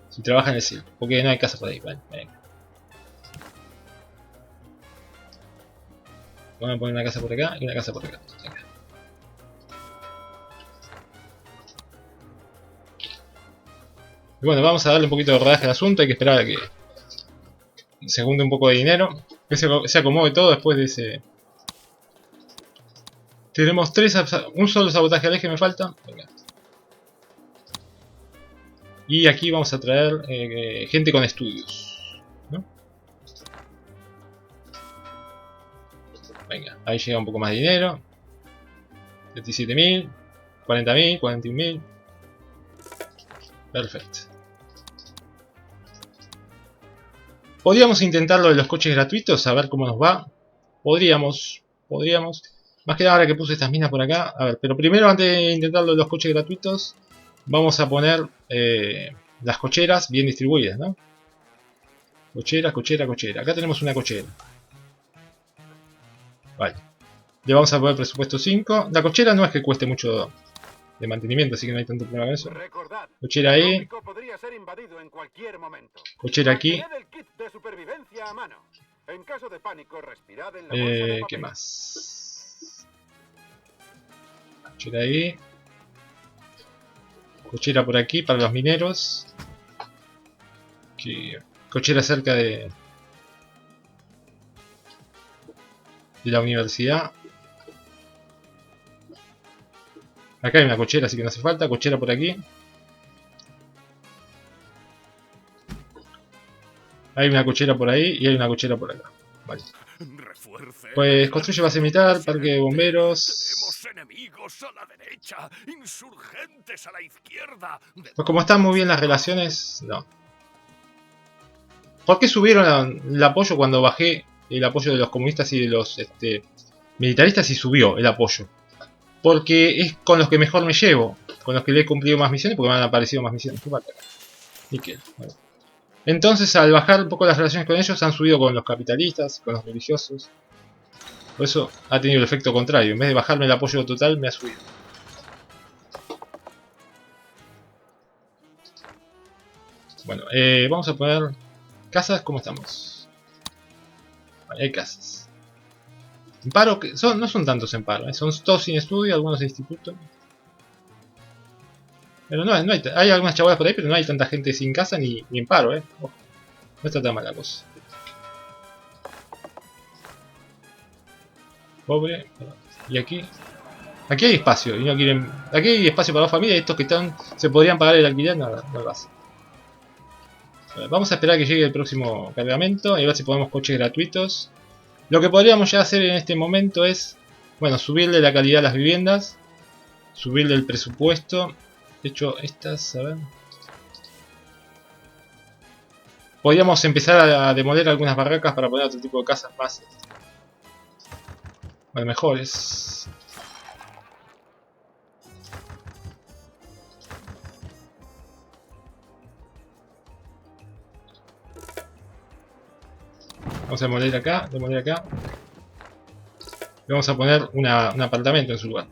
Si trabajan en el circo. ¿Por qué no hay casa por ahí? Vale, venga. Vamos a poner una casa por acá y una casa por acá. Venga. Y bueno, vamos a darle un poquito de rodaje al asunto. Hay que esperar a que se junte un poco de dinero. Que se acomode todo después de ese... Tenemos un solo sabotaje al eje me falta. Venga. Y aquí vamos a traer gente con estudios, ¿no? Venga, ahí llega un poco más de dinero. 37.000, 40.000, 41.000. Perfecto. Podríamos intentar lo de los coches gratuitos, a ver cómo nos va. Podríamos. Más que nada ahora que puse estas minas por acá. A ver, pero primero antes de intentar lo de los coches gratuitos, vamos a poner las cocheras bien distribuidas, ¿no? Cochera. Acá tenemos una cochera. Vale. Le vamos a poner presupuesto 5. La cochera no es que cueste mucho de mantenimiento, así que no hay tanto problema con eso. Cochera ahí. Cochera aquí. ¿Qué más? Cochera ahí. Cochera por aquí para los mineros. Cochera cerca de la universidad. Acá hay una cochera, así que no hace falta. Cochera por aquí. Hay una cochera por ahí y hay una cochera por acá. Vale. Pues construye base militar, parque de bomberos. Enemigos a la derecha, insurgentes a la izquierda. Pues como están muy bien las relaciones, no. ¿Por qué subieron el apoyo cuando bajé el apoyo de los comunistas y de los militaristas y subió el apoyo? Porque es con los que mejor me llevo, con los que le he cumplido más misiones, porque me han aparecido más misiones. ¿Qué falta acá? Níquel. Bueno. Entonces, al bajar un poco las relaciones con ellos, han subido con los capitalistas, con los religiosos. Por eso ha tenido el efecto contrario. En vez de bajarme el apoyo total, me ha subido. Bueno, vamos a poner casas. ¿Cómo estamos? Vale, hay casas. En paro, no son tantos en paro. Son todos sin estudio, algunos de instituto. Pero no hay algunas chavalas por ahí, pero no hay tanta gente sin casa ni en paro, Ojo, no está tan mala cosa. Pobre. Y aquí hay espacio y no quieren. Aquí hay espacio para la familia y estos que están se podrían pagar el alquiler, no lo hacen. Vamos a esperar a que llegue el próximo cargamento y a ver si podemos coches gratuitos. Lo que podríamos ya hacer en este momento es, bueno, subirle la calidad a las viviendas, subirle el presupuesto. De hecho, estas, a ver, podríamos empezar a demoler algunas barracas para poner otro tipo de casas más, bueno, mejores. Vamos a demoler acá, y vamos a poner un apartamento en su lugar.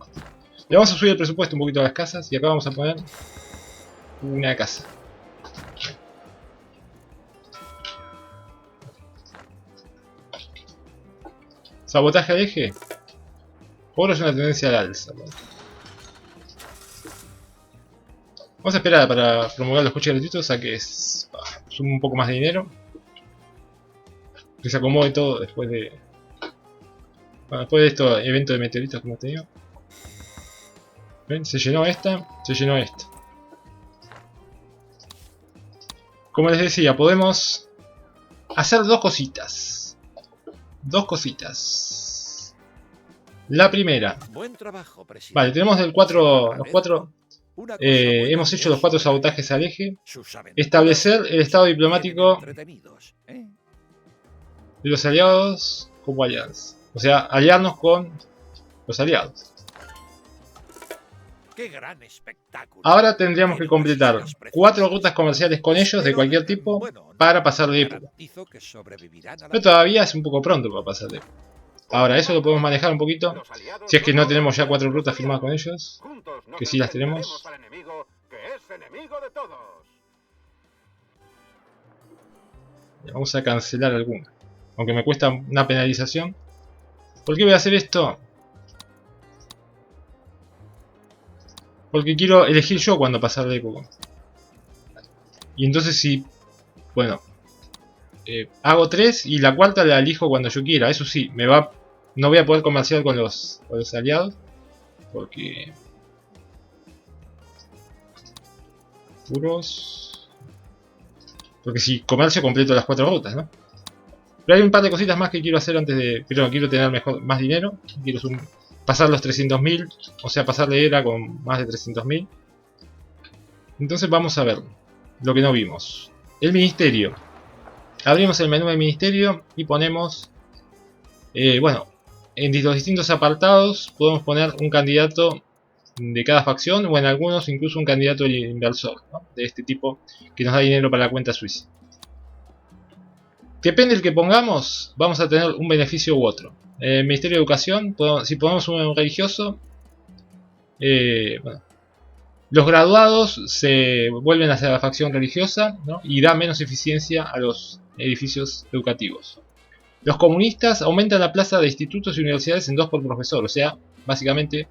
Le vamos a subir el presupuesto un poquito a las casas y acá vamos a poner una casa. Sabotaje al eje. Oro es una tendencia al alza. Vamos a esperar para promover los coches gratuitos a que sume un poco más de dinero. Que se acomode todo después de... Bueno, después de estos eventos de meteoritos que hemos tenido. ¿Ven? Se llenó esta, se llenó esta. como les decía, podemos hacer dos cositas. Dos cositas. La primera. Buen trabajo, presidente. Vale, tenemos los cuatro. Hemos hecho los 4 sabotajes al eje. Establecer el estado diplomático de los aliados como aliados. O sea, aliarnos con los aliados. Qué gran espectáculo. Ahora tendríamos que completar 4 rutas comerciales con ellos de cualquier tipo para pasar de época. Pero todavía es un poco pronto para pasar de época. Ahora, eso lo podemos manejar un poquito. Si es que no tenemos ya 4 rutas firmadas con ellos. Que sí las tenemos. Vamos a cancelar alguna. Aunque me cuesta una penalización. ¿Por qué voy a hacer esto? Porque quiero elegir yo cuando pasar de época. Y entonces si... Bueno. Hago 3 y la cuarta la elijo cuando yo quiera. Eso sí, no voy a poder comerciar con los aliados. Porque... Puros... Porque si comercio completo las 4 rutas, ¿no? Pero hay un par de cositas más que quiero hacer antes de... Pero quiero tener más dinero. Quiero pasar los 300.000. O sea, pasar de era con más de 300.000. Entonces vamos a ver lo que no vimos. El ministerio. Abrimos el menú de ministerio y ponemos... bueno, en los distintos apartados podemos poner un candidato de cada facción. O en algunos incluso un candidato inversor, ¿no? De este tipo que nos da dinero para la cuenta suiza. Depende del que pongamos, vamos a tener un beneficio u otro. El Ministerio de Educación, si ponemos un religioso, bueno, los graduados se vuelven hacia la facción religiosa, ¿no? Y da menos eficiencia a los edificios educativos. Los comunistas aumentan la plaza de institutos y universidades en 2 por profesor, o sea, básicamente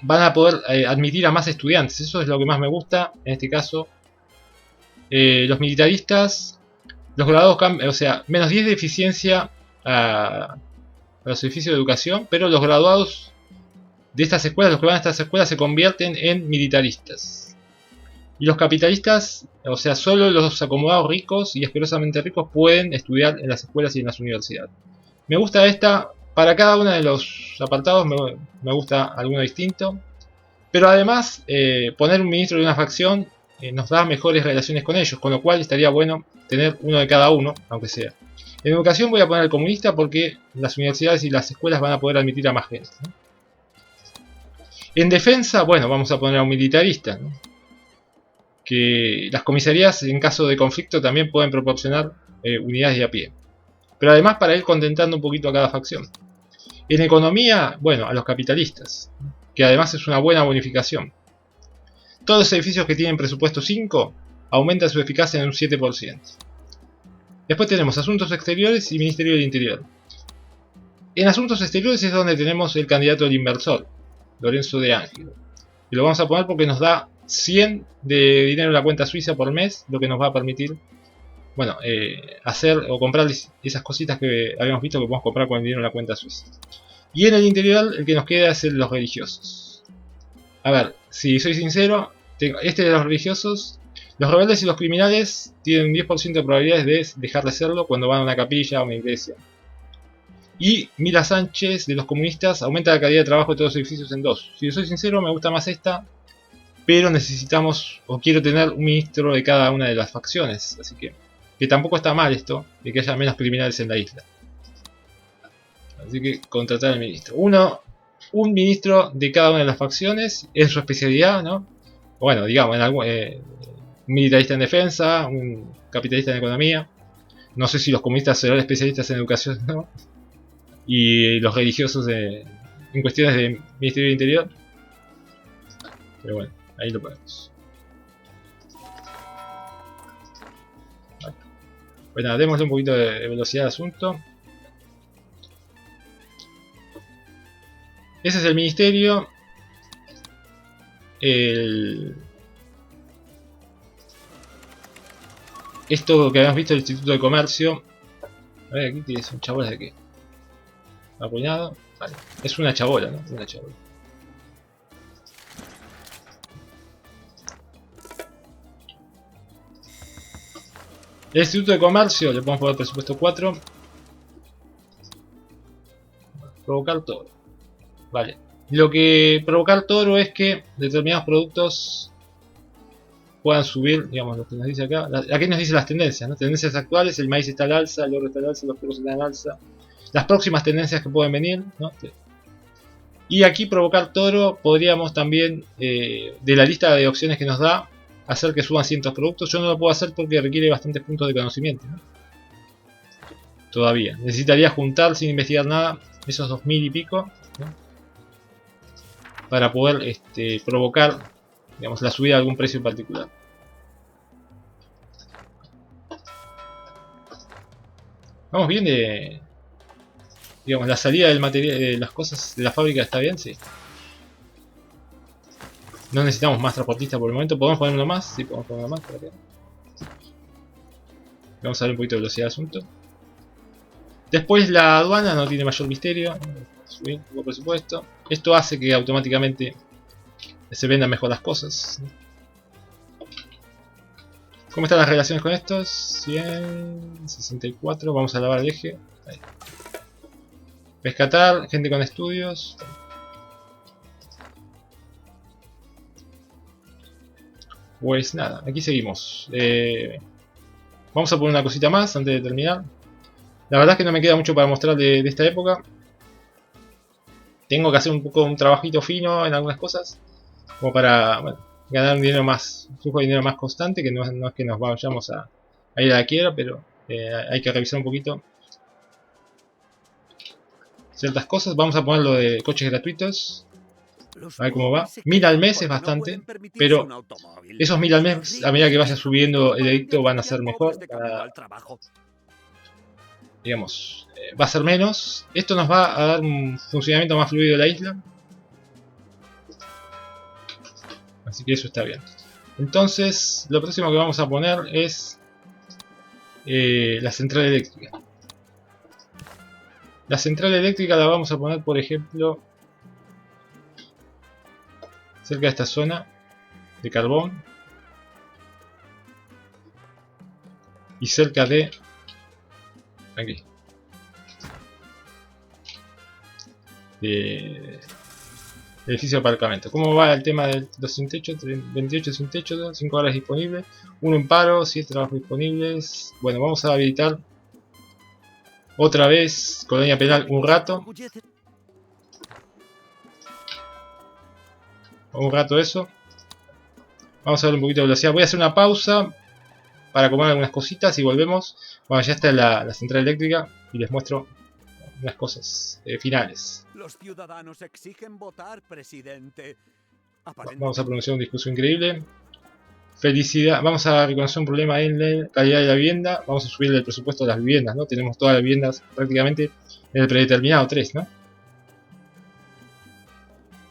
van a poder admitir a más estudiantes. Eso es lo que más me gusta en este caso. Los militaristas... Los graduados cambian, o sea, menos 10 de eficiencia a los edificios de educación, pero los graduados de estas escuelas, los que van a estas escuelas, se convierten en militaristas. Y los capitalistas, o sea, solo los acomodados ricos y asquerosamente ricos pueden estudiar en las escuelas y en las universidades. Me gusta esta, para cada uno de los apartados me gusta alguno distinto. Pero además, poner un ministro de una facción nos da mejores relaciones con ellos, con lo cual estaría bueno tener uno de cada uno, aunque sea. En educación voy a poner al comunista porque las universidades y las escuelas van a poder admitir a más gente, ¿no? En defensa, bueno, vamos a poner a un militarista, ¿no? Que las comisarías en caso de conflicto también pueden proporcionar unidades de a pie. Pero además para ir contentando un poquito a cada facción. En economía, bueno, a los capitalistas, que además es una buena bonificación. Todos los edificios que tienen presupuesto 5 aumentan su eficacia en un 7%. Después tenemos Asuntos Exteriores y Ministerio del Interior. En Asuntos Exteriores es donde tenemos el candidato del inversor, Lorenzo de Ángel. Y lo vamos a poner porque nos da 100 de dinero en la cuenta suiza por mes, lo que nos va a permitir, bueno, hacer o comprar esas cositas que habíamos visto que podemos comprar con el dinero en la cuenta suiza. Y en el interior el que nos queda es los religiosos. A ver, si soy sincero, este de los religiosos, los rebeldes y los criminales tienen un 10% de probabilidades de dejar de serlo cuando van a una capilla o una iglesia. Y Mila Sánchez de los comunistas aumenta la calidad de trabajo de todos los edificios en 2. Si soy sincero, me gusta más esta, pero necesitamos o quiero tener un ministro de cada una de las facciones. Así que tampoco está mal esto, de que haya menos criminales en la isla. Así que contratar al ministro. Un ministro de cada una de las facciones en su especialidad, ¿no? Bueno, digamos, un militarista en defensa, un capitalista en economía. No sé si los comunistas serán especialistas en educación, ¿no? Y los religiosos en cuestiones de Ministerio del Interior. Pero bueno, ahí lo ponemos. Bueno, démosle un poquito de velocidad al asunto. Ese es el ministerio. Esto que habíamos visto del Instituto de Comercio. A ver, aquí tienes un chabola de qué. Arruinado. Vale. Es una chabola, ¿no? Una chabola. El Instituto de Comercio, le podemos poner presupuesto 4. Provocar toro. Vale. Lo que provocar toro es que determinados productos puedan subir, digamos, lo que nos dice acá. Aquí nos dice las tendencias, ¿no? Tendencias actuales, el maíz está al alza, el oro está al alza, los perros están al alza. Las próximas tendencias que pueden venir, ¿no? Y aquí provocar toro podríamos también, de la lista de opciones que nos da, hacer que suban ciertos productos. Yo no lo puedo hacer porque requiere bastantes puntos de conocimiento, ¿no? Todavía. Necesitaría juntar sin investigar nada esos 2000 y pico, ¿no? Para poder provocar, digamos, la subida de algún precio en particular. Vamos bien de... Digamos, la salida del material, de las cosas de la fábrica está bien, sí. No necesitamos más transportistas por el momento. ¿Podemos poner uno más? Sí, podemos poner uno más. Por acá. Vamos a darle un poquito de velocidad al asunto. Después la aduana no tiene mayor misterio. Subir un poco el presupuesto. Esto hace que automáticamente se vendan mejor las cosas. ¿Cómo están las relaciones con estos? 100, 64. Vamos a lavar el eje. Ahí. Rescatar, gente con estudios. Pues nada, aquí seguimos. Vamos a poner una cosita más antes de terminar. La verdad es que no me queda mucho para mostrar de esta época. Tengo que hacer un poco un trabajito fino en algunas cosas. Como para, bueno, ganar un dinero más, un flujo de dinero más constante. Que no es que nos vayamos a ir a la quiebra, pero hay que revisar un poquito ciertas cosas. Vamos a ponerlo de coches gratuitos. A ver cómo va. 1000 al mes es bastante, pero esos 1000 al mes, a medida que vaya subiendo el edicto, van a ser mejor. Digamos, va a ser menos. Esto nos va a dar un funcionamiento más fluido de la isla. Así que eso está bien. Entonces, lo próximo que vamos a poner es la central eléctrica. La central eléctrica la vamos a poner, por ejemplo, cerca de esta zona de carbón y cerca de aquí de edificio de aparcamiento. ¿Cómo va el tema de los sin techo? 28 sin techo, 5 horas disponibles, 1 en paro, 7 trabajos disponibles. Bueno, vamos a habilitar otra vez colonia penal un rato. Un rato eso. Vamos a ver un poquito de velocidad. Voy a hacer una pausa para comer algunas cositas y volvemos. Bueno, ya está la central eléctrica y les muestro unas cosas finales. Los ciudadanos exigen votar, presidente. Vamos a pronunciar un discurso increíble. Felicidad. Vamos a reconocer un problema en la calidad de la vivienda. Vamos a subir el presupuesto de las viviendas, ¿no? Tenemos todas las viviendas prácticamente en el predeterminado 3, ¿no?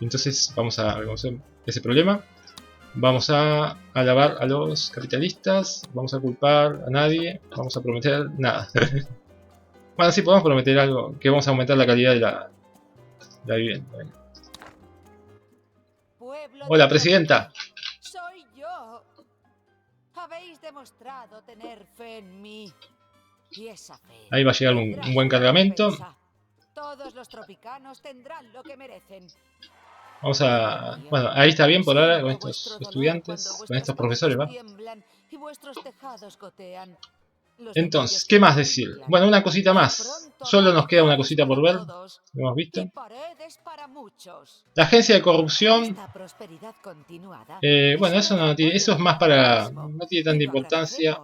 Entonces vamos a reconocer ese problema. Vamos a alabar a los capitalistas. Vamos a culpar a nadie. Vamos a prometer nada. Bueno, sí podemos prometer algo. Que vamos a aumentar la calidad de la vivienda. Hola, presidenta. Soy yo. Habéis demostrado tener fe en mí. Y esa fe. Ahí va a llegar un buen cargamento. Todos los tropicanos tendrán lo que merecen. Vamos a... Bueno, ahí está bien por ahora con estos estudiantes, con estos profesores, ¿va? Entonces, ¿qué más decir? Bueno, una cosita más. Solo nos queda una cosita por ver. ¿Lo hemos visto? La agencia de corrupción... bueno, eso no tiene... Eso es más para... No tiene tanta importancia.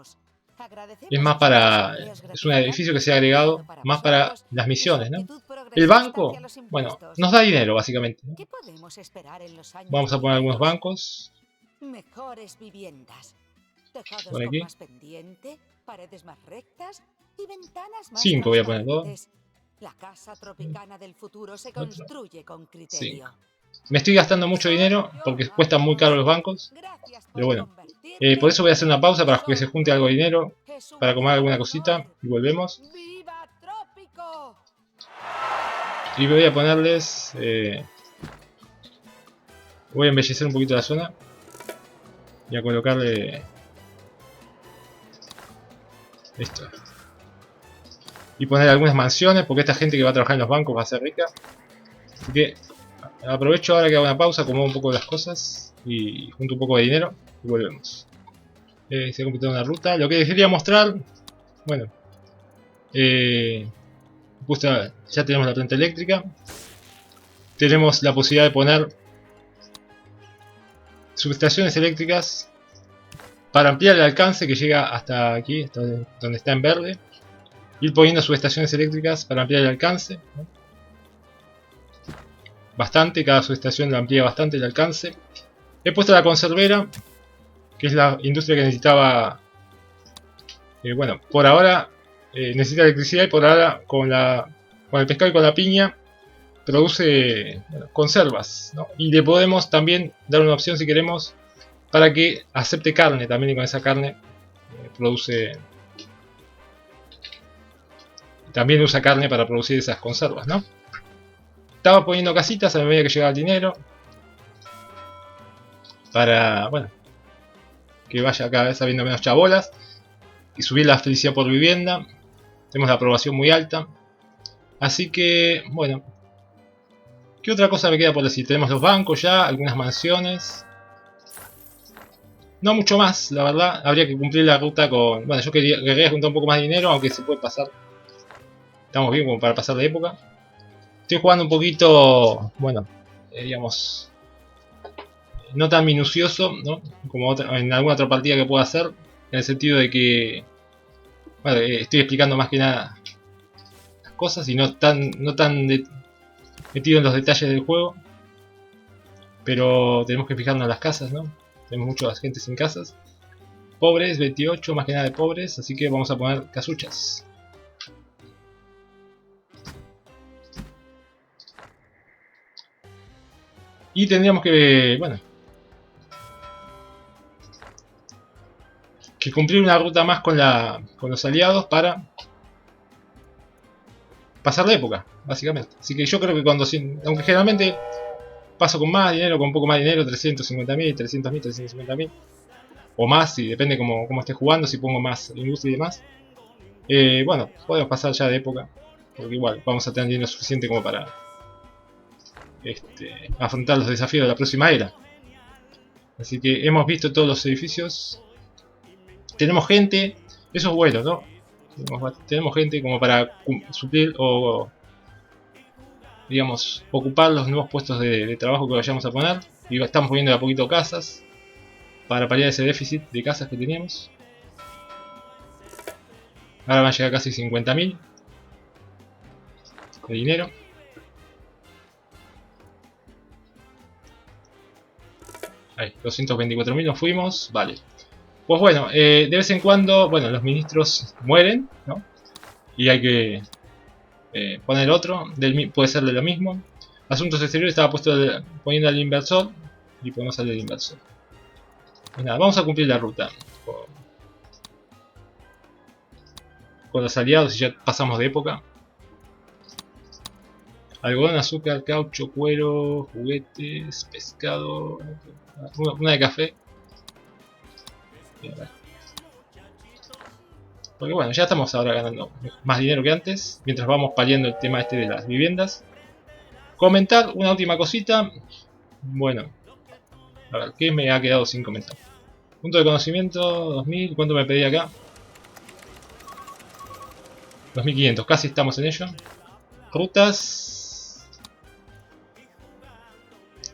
Es más para... Es un edificio que se ha agregado más para las misiones, ¿no? El banco, bueno, nos da dinero básicamente, ¿no? Vamos a poner algunos bancos. Mejores viviendas. Tejados por aquí. con más pendiente, paredes más rectas y ventanas más 5 voy a poner todo. La casa tropicana del futuro se construye con criterio. Me estoy gastando mucho dinero porque cuestan muy caro los bancos. Pero bueno, por eso voy a hacer una pausa para que se junte algo de dinero, para comer alguna cosita y volvemos. ¡Viva Trópico! Y voy a ponerles... voy a embellecer un poquito la zona y a colocarle Esto. Y poner algunas mansiones, porque esta gente que va a trabajar en los bancos va a ser rica. Así que aprovecho ahora que hago una pausa, acomodo un poco las cosas y junto un poco de dinero y volvemos. Se ha completado una ruta. Lo que les quería mostrar, bueno, justo ya tenemos la planta eléctrica. Tenemos la posibilidad de poner subestaciones eléctricas para ampliar el alcance que llega hasta aquí, hasta donde está en verde. Ir poniendo subestaciones eléctricas para ampliar el alcance, ¿no? Bastante, cada subestación lo amplía bastante el alcance. He puesto la conservera, que es la industria que necesitaba. Bueno, por ahora necesita electricidad y por ahora con el pescado y con la piña produce, bueno, conservas, ¿no? Y le podemos también dar una opción si queremos para que acepte carne también, y con esa carne produce. También usa carne para producir esas conservas, ¿no? Estaba poniendo casitas a medida que llegaba el dinero. Para, bueno, que vaya cada vez habiendo menos chabolas. Y subir la felicidad por vivienda. Tenemos la aprobación muy alta. Así que, bueno. ¿Qué otra cosa me queda por decir? Tenemos los bancos ya, algunas mansiones. No mucho más, la verdad. Habría que cumplir la ruta con... Bueno, yo quería juntar un poco más de dinero, aunque se puede pasar. Estamos bien como para pasar de época. Estoy jugando un poquito, bueno, digamos, no tan minucioso, ¿no? Como en alguna otra partida que pueda hacer. En el sentido de que, bueno, estoy explicando más que nada las cosas y no tan metido en los detalles del juego. Pero tenemos que fijarnos en las casas, ¿no? Tenemos mucha gente sin casas. Pobres, 28, más que nada de pobres, así que vamos a poner casuchas. Y tendríamos que, bueno, que cumplir una ruta más con los aliados para pasar la época, básicamente. Así que yo creo que aunque generalmente paso con más dinero, con un poco más de dinero, 350.000, 300.000, 350.000 o más, si depende cómo esté jugando, si pongo más industria y demás. Bueno, podemos pasar ya de época, porque igual vamos a tener dinero suficiente como para afrontar los desafíos de la próxima era. Así que hemos visto todos los edificios. Tenemos gente, eso es bueno, ¿no? Tenemos gente como para suplir o, digamos, ocupar los nuevos puestos de trabajo que vayamos a poner. Y estamos poniendo de a poquito casas para paliar ese déficit de casas que teníamos. Ahora van a llegar casi 50.000 de dinero. Ahí, 224.000 nos fuimos, vale. Pues bueno, de vez en cuando, bueno, los ministros mueren, ¿no? Y hay que poner otro, puede ser de lo mismo. Asuntos exteriores estaba poniendo al inversor y podemos salir del inversor. Pues nada, vamos a cumplir la ruta con los aliados y ya pasamos de época. Algodón, azúcar, caucho, cuero, juguetes, pescado, una de café. Porque bueno, ya estamos ahora ganando más dinero que antes, mientras vamos paliando el tema de las viviendas. Comentar una última cosita. Bueno, a ver, ¿qué me ha quedado sin comentar? Punto de conocimiento, 2000, ¿cuánto me pedí acá? 2500, casi estamos en ello. Rutas.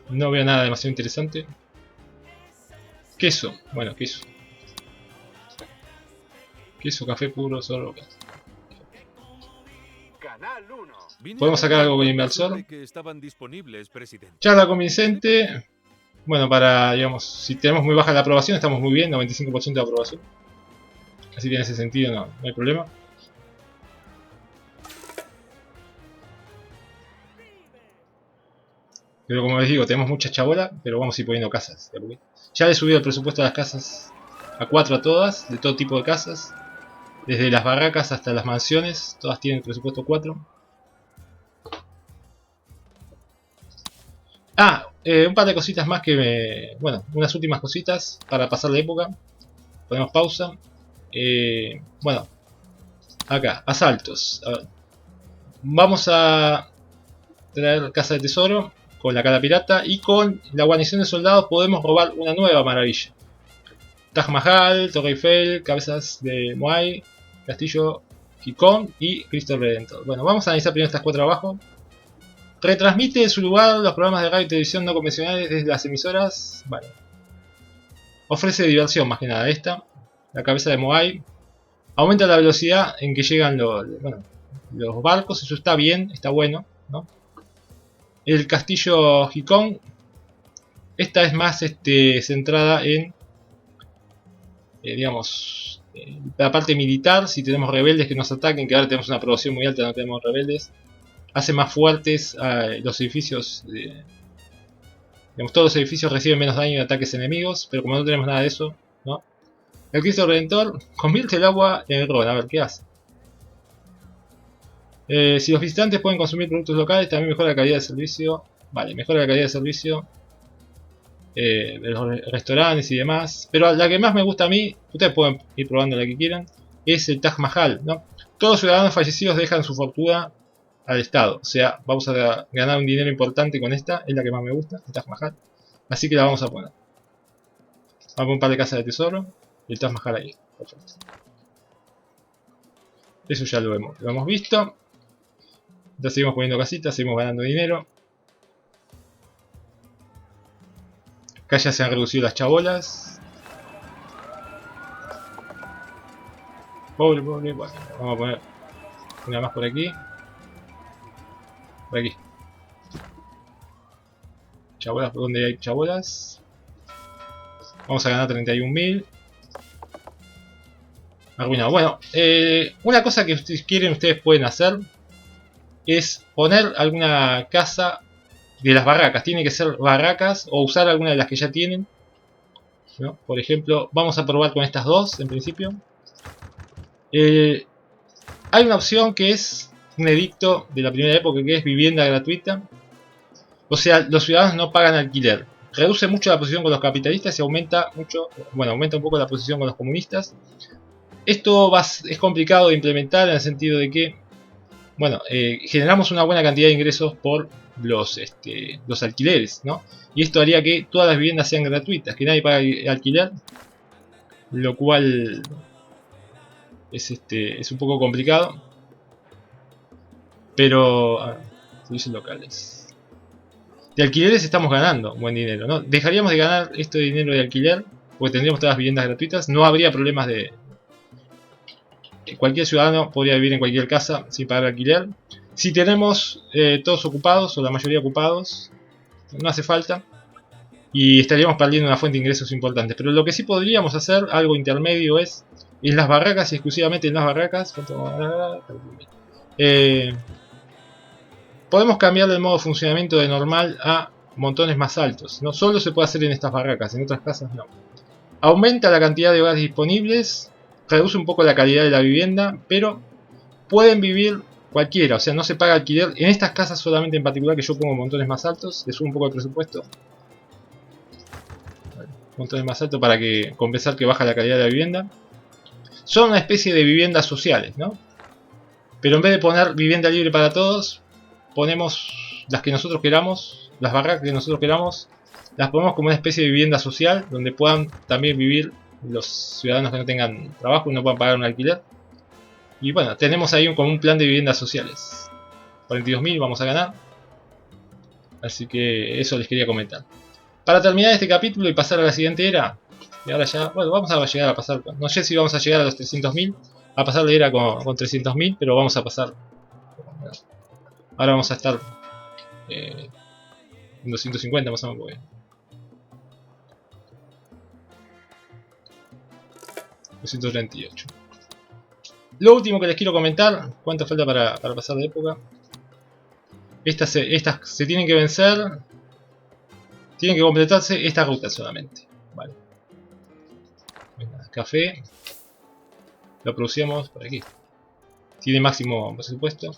No veo nada demasiado interesante. Queso, bueno, queso. Queso, café puro, solo. Canal 1. Podemos sacar algo con el inversor. Que estaban disponibles, presidente. Charla convincente. Bueno, para, digamos, si tenemos muy baja la aprobación, estamos muy bien, 95% de aprobación. Así que en ese sentido no hay problema. Pero como les digo, tenemos mucha chabola, pero vamos a ir poniendo casas. Ya le he subido el presupuesto de las casas a 4 a todas, de todo tipo de casas. Desde las barracas hasta las mansiones, todas tienen el presupuesto 4. Un par de cositas más bueno, unas últimas cositas para pasar la época. Ponemos pausa. Bueno, Acá, asaltos. A ver. Vamos a traer casa de tesoro con la cara pirata y con la guarnición de soldados podemos robar una nueva maravilla. Taj Mahal, Torre Eiffel, cabezas de Moai, Castillo Hikong y Cristo Redentor. Bueno, vamos a analizar primero estas 4 abajo. Retransmite en su lugar los programas de radio y televisión no convencionales desde las emisoras. Vale. Ofrece diversión más que nada esta. La cabeza de Moai. Aumenta la velocidad en que llegan los barcos. Eso está bien, está bueno, ¿no? El Castillo Hikong. Esta es más centrada en digamos, la parte militar. Si tenemos rebeldes que nos ataquen, que ahora tenemos una producción muy alta, no tenemos rebeldes, hace más fuertes los edificios. Digamos, todos los edificios reciben menos daño de ataques enemigos, pero como no tenemos nada de eso, ¿no? El Cristo Redentor convierte el agua en ron. A ver, ¿qué hace? Si los visitantes pueden consumir productos locales, también mejora la calidad de servicio. Vale, mejora la calidad de servicio de los restaurantes y demás. Pero la que más me gusta a mí, ustedes pueden ir probando la que quieran, es el Taj Mahal, ¿no? Todos los ciudadanos fallecidos dejan su fortuna al Estado. O sea, vamos a ganar un dinero importante con esta. Es la que más me gusta, el Taj Mahal. Así que la vamos a poner. Vamos a poner un par de casas de tesoro y el Taj Mahal ahí. Perfecto. Eso ya lo hemos visto. Ya seguimos poniendo casitas, seguimos ganando dinero. Acá ya se han reducido las chabolas. Pobre. Bueno, vamos a poner una más por aquí. Por aquí. Chabolas, ¿por dónde hay chabolas? Vamos a ganar 31.000. Arruinado. Bueno, una cosa que ustedes pueden hacer es poner alguna casa de las barracas. Tiene que ser barracas o usar alguna de las que ya tienen, ¿no? Por ejemplo, vamos a probar con estas dos en principio. Hay una opción que es un edicto de la primera época, que es vivienda gratuita. O sea, los ciudadanos no pagan alquiler. Reduce mucho la posición con los capitalistas y aumenta mucho, bueno, aumenta un poco la posición con los comunistas. Esto es complicado de implementar en el sentido de que, bueno, generamos una buena cantidad de ingresos por los alquileres, ¿no? Y esto haría que todas las viviendas sean gratuitas, que nadie pague alquiler, lo cual es un poco complicado. Pero servicios locales. De alquileres estamos ganando buen dinero, ¿no? Dejaríamos de ganar este dinero de alquiler porque tendríamos todas las viviendas gratuitas. No habría problemas de... Cualquier ciudadano podría vivir en cualquier casa sin pagar alquiler. Si tenemos todos ocupados o la mayoría ocupados, no hace falta. Y estaríamos perdiendo una fuente de ingresos importante. Pero lo que sí podríamos hacer, algo intermedio, es en las barracas y exclusivamente en las barracas. Podemos cambiar el modo de funcionamiento de normal a montones más altos. No solo se puede hacer en estas barracas, en otras casas no. Aumenta la cantidad de hogares disponibles. Reduce un poco la calidad de la vivienda, pero pueden vivir cualquiera, o sea, no se paga alquiler. En estas casas solamente en particular, que yo pongo montones más altos, le subo un poco el presupuesto. Montones más altos para que compensar que baja la calidad de la vivienda. Son una especie de viviendas sociales, ¿no? Pero en vez de poner vivienda libre para todos, ponemos las que nosotros queramos, las barracas que nosotros queramos, las ponemos como una especie de vivienda social, donde puedan también vivir los ciudadanos que no tengan trabajo y no puedan pagar un alquiler. Y bueno, tenemos ahí como un plan de viviendas sociales. 42.000 vamos a ganar. Así que eso les quería comentar. Para terminar este capítulo y pasar a la siguiente era. Y ahora ya, bueno, vamos a llegar a pasar. No sé si vamos a llegar a los 300.000. A pasar la era con 300.000, pero vamos a pasar. Ahora vamos a estar en 250 más o menos. 238. Lo último que les quiero comentar, cuánto falta para pasar de época. Estas se tienen que vencer. Tienen que completarse esta ruta solamente. Vale. Café. Lo producíamos por aquí. Tiene máximo presupuesto.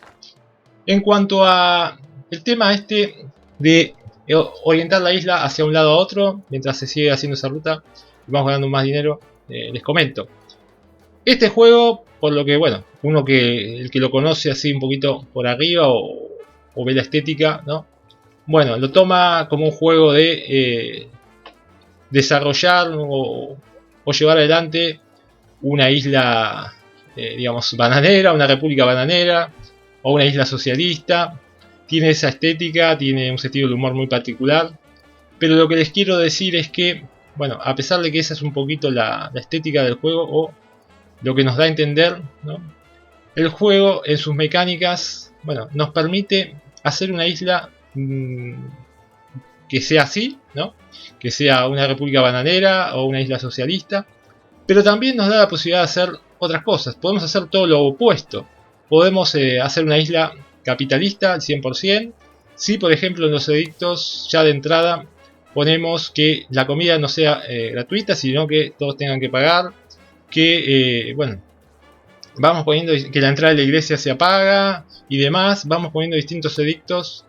En cuanto a el tema de orientar la isla hacia un lado a otro, mientras se sigue haciendo esa ruta y vamos ganando más dinero, les comento. Este juego por lo que, bueno, el que lo conoce así un poquito por arriba o ve la estética, ¿no? Bueno, lo toma como un juego de desarrollar o llevar adelante una isla, digamos, bananera, una república bananera o una isla socialista. Tiene esa estética, tiene un sentido de humor muy particular. Pero lo que les quiero decir es que, bueno, a pesar de que esa es un poquito la estética del juego o lo que nos da a entender, ¿no? El juego en sus mecánicas, bueno, nos permite hacer una isla que sea así, ¿no? Que sea una república bananera o una isla socialista. Pero también nos da la posibilidad de hacer otras cosas. Podemos hacer todo lo opuesto. Podemos hacer una isla capitalista al 100%. Si por ejemplo en los edictos ya de entrada ponemos que la comida no sea gratuita, sino que todos tengan que pagar. Que, bueno, vamos poniendo que la entrada de la iglesia se apaga y demás. Vamos poniendo distintos edictos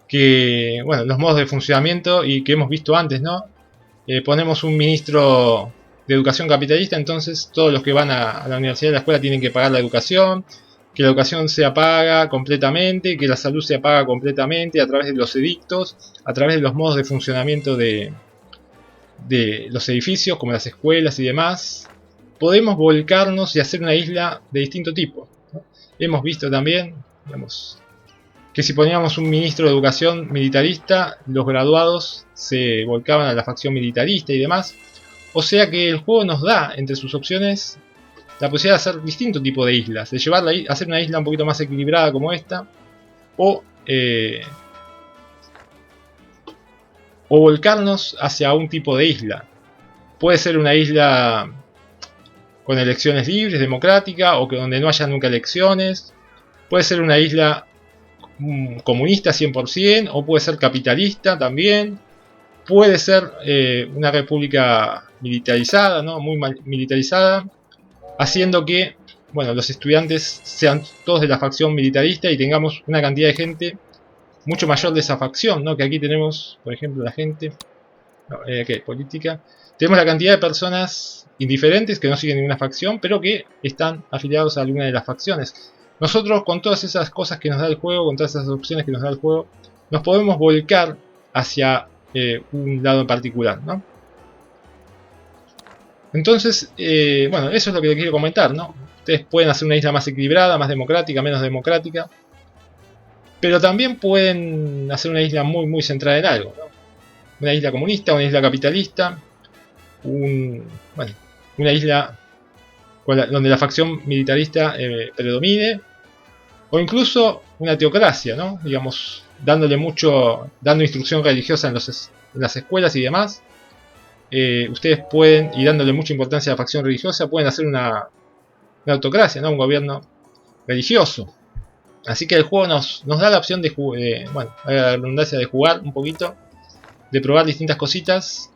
que, bueno, los modos de funcionamiento y que hemos visto antes, ¿no? Ponemos un ministro de educación capitalista, entonces todos los que van a la universidad y a la escuela tienen que pagar la educación, que la educación se paga completamente, que la salud se paga completamente a través de los edictos, a través de los modos de funcionamiento de los edificios, como las escuelas y demás. Podemos volcarnos y hacer una isla de distinto tipo, ¿no? Hemos visto también, digamos, que si poníamos un ministro de educación militarista, los graduados se volcaban a la facción militarista y demás. O sea que el juego nos da, entre sus opciones, la posibilidad de hacer distinto tipo de islas. De llevarla a hacer una isla un poquito más equilibrada como esta. O volcarnos hacia un tipo de isla. Puede ser una isla con elecciones libres, democrática, o que donde no haya nunca elecciones. Puede ser una isla comunista 100%, o puede ser capitalista también. Puede ser una república militarizada, ¿no? Muy militarizada, haciendo que, bueno, los estudiantes sean todos de la facción militarista y tengamos una cantidad de gente mucho mayor de esa facción, ¿no? Que aquí tenemos, por ejemplo, la gente, no, política. Tenemos la cantidad de personas indiferentes que no siguen ninguna facción, pero que están afiliados a alguna de las facciones. Nosotros, con todas esas cosas que nos da el juego, con todas esas opciones que nos da el juego, nos podemos volcar hacia un lado en particular, ¿no? Entonces, bueno, eso es lo que les quiero comentar, ¿no? Ustedes pueden hacer una isla más equilibrada, más democrática, menos democrática, pero también pueden hacer una isla muy, muy centrada en algo, ¿no? Una isla comunista, una isla capitalista, bueno, una isla donde la facción militarista predomine, o incluso una teocracia, ¿no? Digamos, dando instrucción religiosa en las escuelas y demás. Ustedes pueden, y dándole mucha importancia a la facción religiosa, pueden hacer una autocracia, ¿no? Un gobierno religioso. Así que el juego nos da la opción bueno, la redundancia de jugar un poquito, de probar distintas cositas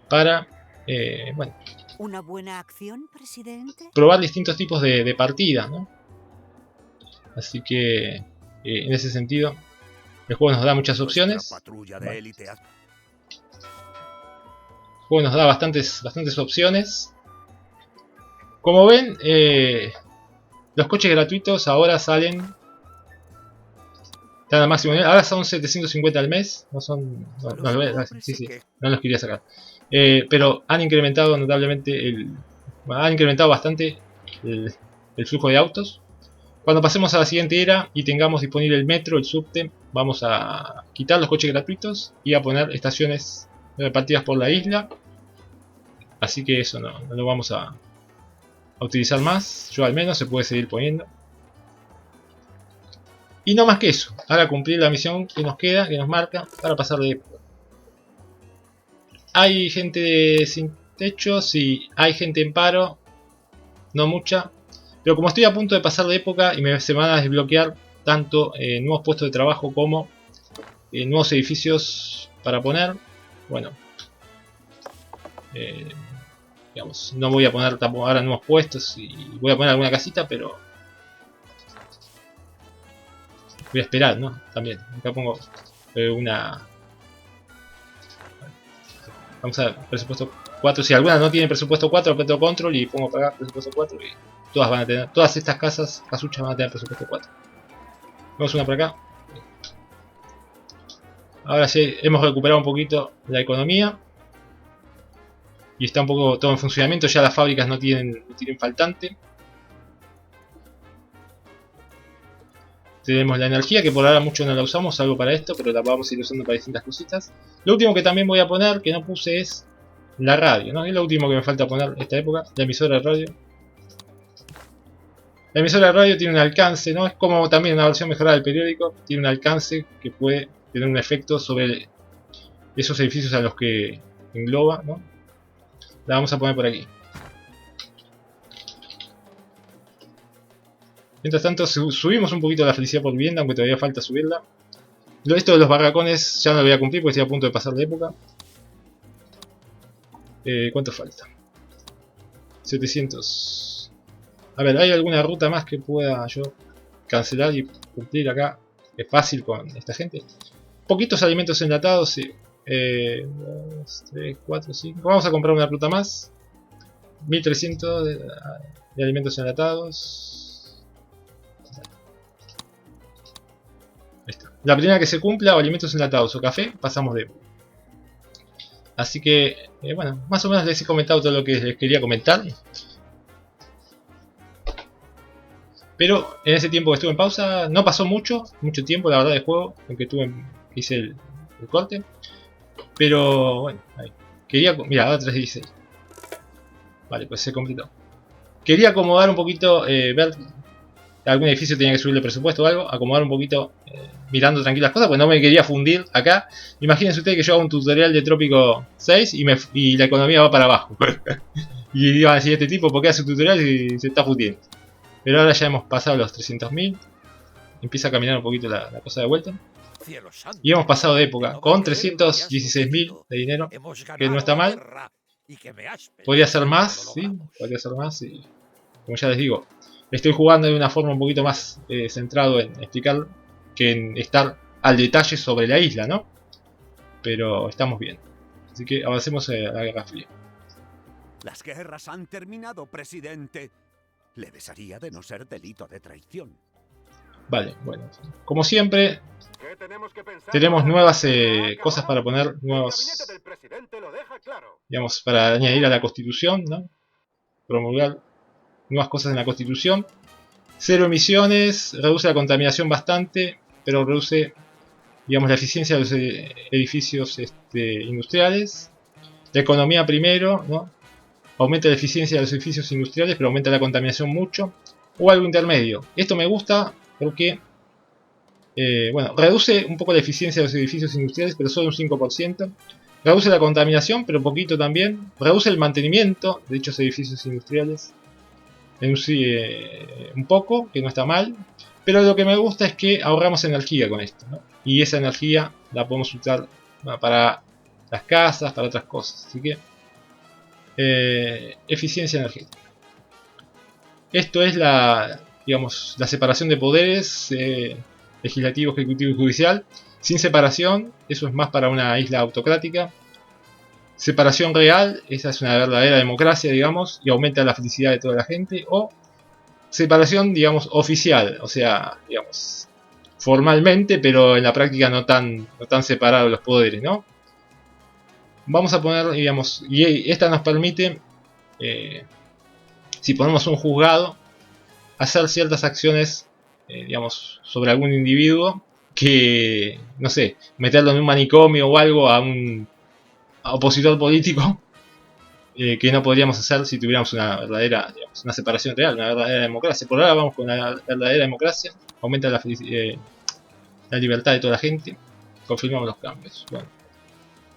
para, bueno, ¿Una buena acción, presidente? probar distintos tipos de partida, ¿no? Así que, en ese sentido, el juego nos da muchas opciones. El juego nos da bastantes opciones. Como ven, los coches gratuitos ahora salen, están al máximo nivel. Ahora son 750 al mes. No son, no los quería sacar. Pero han incrementado notablemente han incrementado bastante el flujo de autos. Cuando pasemos a la siguiente era y tengamos disponible el metro, el subte, vamos a quitar los coches gratuitos y a poner estaciones repartidas por la isla. Así que eso no lo vamos a utilizar más. Yo al menos se puede seguir poniendo. Y no más que eso. Ahora cumplir la misión que nos queda, que nos marca, para pasar de época. Hay gente sin techo, sí. Hay gente en paro. No mucha. Pero como estoy a punto de pasar de época y se van a desbloquear tanto nuevos puestos de trabajo como nuevos edificios para poner. Bueno. Digamos, no voy a poner tampoco ahora nuevos puestos y voy a poner alguna casita, pero voy a esperar, ¿no? También. Acá pongo una... Vamos a ver, presupuesto 4. Si alguna no tiene presupuesto 4, aprieto control y pongo pagar presupuesto 4 y todas van a tener, todas estas casuchas van a tener presupuesto 4. Vamos una por acá. Ahora sí, hemos recuperado un poquito la economía. Y está un poco todo en funcionamiento, ya las fábricas no tienen faltante. Tenemos la energía, que por ahora mucho no la usamos, salvo para esto, pero la vamos a ir usando para distintas cositas. Lo último que también voy a poner, que no puse, es la radio, ¿no? Es lo último que me falta poner en esta época, la emisora de radio. La emisora de radio tiene un alcance, ¿no? Es como también una versión mejorada del periódico, tiene un alcance que puede tener un efecto sobre esos edificios a los que engloba, ¿no? La vamos a poner por aquí. Mientras tanto subimos un poquito la felicidad por vivienda, aunque todavía falta subirla. Esto de los barracones ya no lo voy a cumplir porque estoy a punto de pasar de época. ¿Cuánto falta? 700. A ver, ¿hay alguna ruta más que pueda yo cancelar y cumplir acá? Es fácil con esta gente. Poquitos alimentos enlatados, sí. 2, 3, 4, 5. Vamos a comprar una ruta más. 1300 de alimentos enlatados. Ahí está. La primera que se cumpla, o alimentos enlatados o café, pasamos de. Así que, bueno, más o menos les he comentado todo lo que les quería comentar. Pero en ese tiempo que estuve en pausa, no pasó mucho tiempo, la verdad, de juego, aunque hice el corte. Pero bueno, ahí. Mira, ahora 316. Vale, pues se completó. Quería acomodar un poquito, ver algún edificio tenía que subirle presupuesto o algo, acomodar un poquito mirando tranquilas cosas, pues no me quería fundir acá. Imagínense ustedes que yo hago un tutorial de Trópico 6 y la economía va para abajo. Y iban a decir, este tipo, ¿por qué hace un tutorial y se está fundiendo? Pero ahora ya hemos pasado los 300.000. Empieza a caminar un poquito la cosa de vuelta. Y hemos pasado de época con 316.000 de dinero, que no está mal. Podría ser más, sí, podría ser más. Y como ya les digo, estoy jugando de una forma un poquito más centrado en explicar que en estar al detalle sobre la isla, ¿no? Pero estamos bien. Así que avancemos a la Guerra Fría. Las guerras han terminado, presidente. Le besaría de no ser delito de traición. Vale, bueno. Como siempre, tenemos nuevas cosas para poner, nuevos, digamos, para añadir a la Constitución, ¿no? Promulgar nuevas cosas en la Constitución. 0 emisiones, reduce la contaminación bastante, pero reduce, digamos, la eficiencia de los edificios industriales. La economía primero, ¿no? Aumenta la eficiencia de los edificios industriales, pero aumenta la contaminación mucho. O algo intermedio. Esto me gusta porque, bueno, reduce un poco la eficiencia de los edificios industriales, pero solo un 5%. Reduce la contaminación, pero poquito también. Reduce el mantenimiento de dichos edificios industriales. Un poco, que no está mal. Pero lo que me gusta es que ahorramos energía con esto, ¿no? Y esa energía la podemos usar para las casas, para otras cosas. Así que, eficiencia energética. Esto es digamos, la separación de poderes, legislativo, ejecutivo y judicial. Sin separación, eso es más para una isla autocrática. Separación real, esa es una verdadera democracia, digamos, y aumenta la felicidad de toda la gente. O separación, digamos, oficial, o sea, digamos, formalmente, pero en la práctica no tan separados los poderes, ¿no? Vamos a poner, digamos, y esta nos permite, si ponemos un juzgado, hacer ciertas acciones, digamos, sobre algún individuo que, no sé, meterlo en un manicomio o algo a un opositor político, que no podríamos hacer si tuviéramos una verdadera, digamos, una separación real, una verdadera democracia. Por ahora vamos con la verdadera democracia, aumenta la libertad de toda la gente, confirmamos los cambios. Bueno.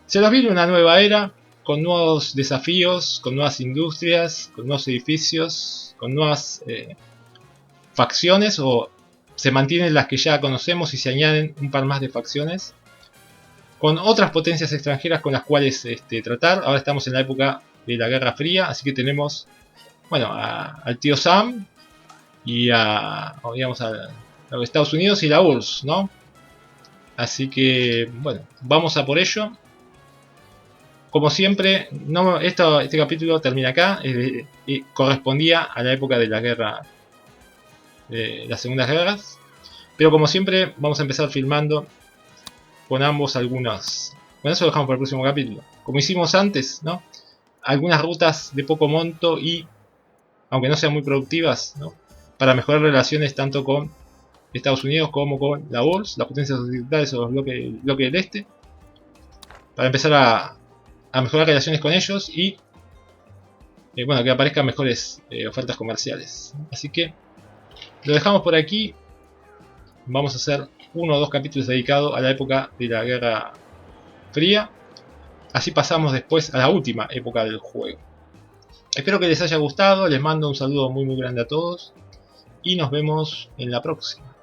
Se nos viene una nueva era, con nuevos desafíos, con nuevas industrias, con nuevos edificios, con nuevas facciones, o se mantienen las que ya conocemos y se añaden un par más de facciones, con otras potencias extranjeras con las cuales tratar. Ahora estamos en la época de la Guerra Fría, así que tenemos, bueno, al tío Sam y digamos, a los Estados Unidos y la URSS, ¿no? Así que, bueno, vamos a por ello. como siempre, no, este capítulo termina acá. Correspondía a la época de la guerra, de las segundas guerras. Pero como siempre, vamos a empezar filmando con ambos algunos. Bueno, eso lo dejamos para el próximo capítulo. Como hicimos antes, ¿no? Algunas rutas de poco monto y, aunque no sean muy productivas, ¿no? Para mejorar relaciones tanto con Estados Unidos como con la URSS, las potencias occidentales o los bloques del este. Para empezar a mejorar relaciones con ellos y bueno, que aparezcan mejores ofertas comerciales. Así que lo dejamos por aquí. Vamos a hacer 1 o 2 capítulos dedicados a la época de la Guerra Fría. Así pasamos después a la última época del juego. Espero que les haya gustado. Les mando un saludo muy grande a todos. Y nos vemos en la próxima.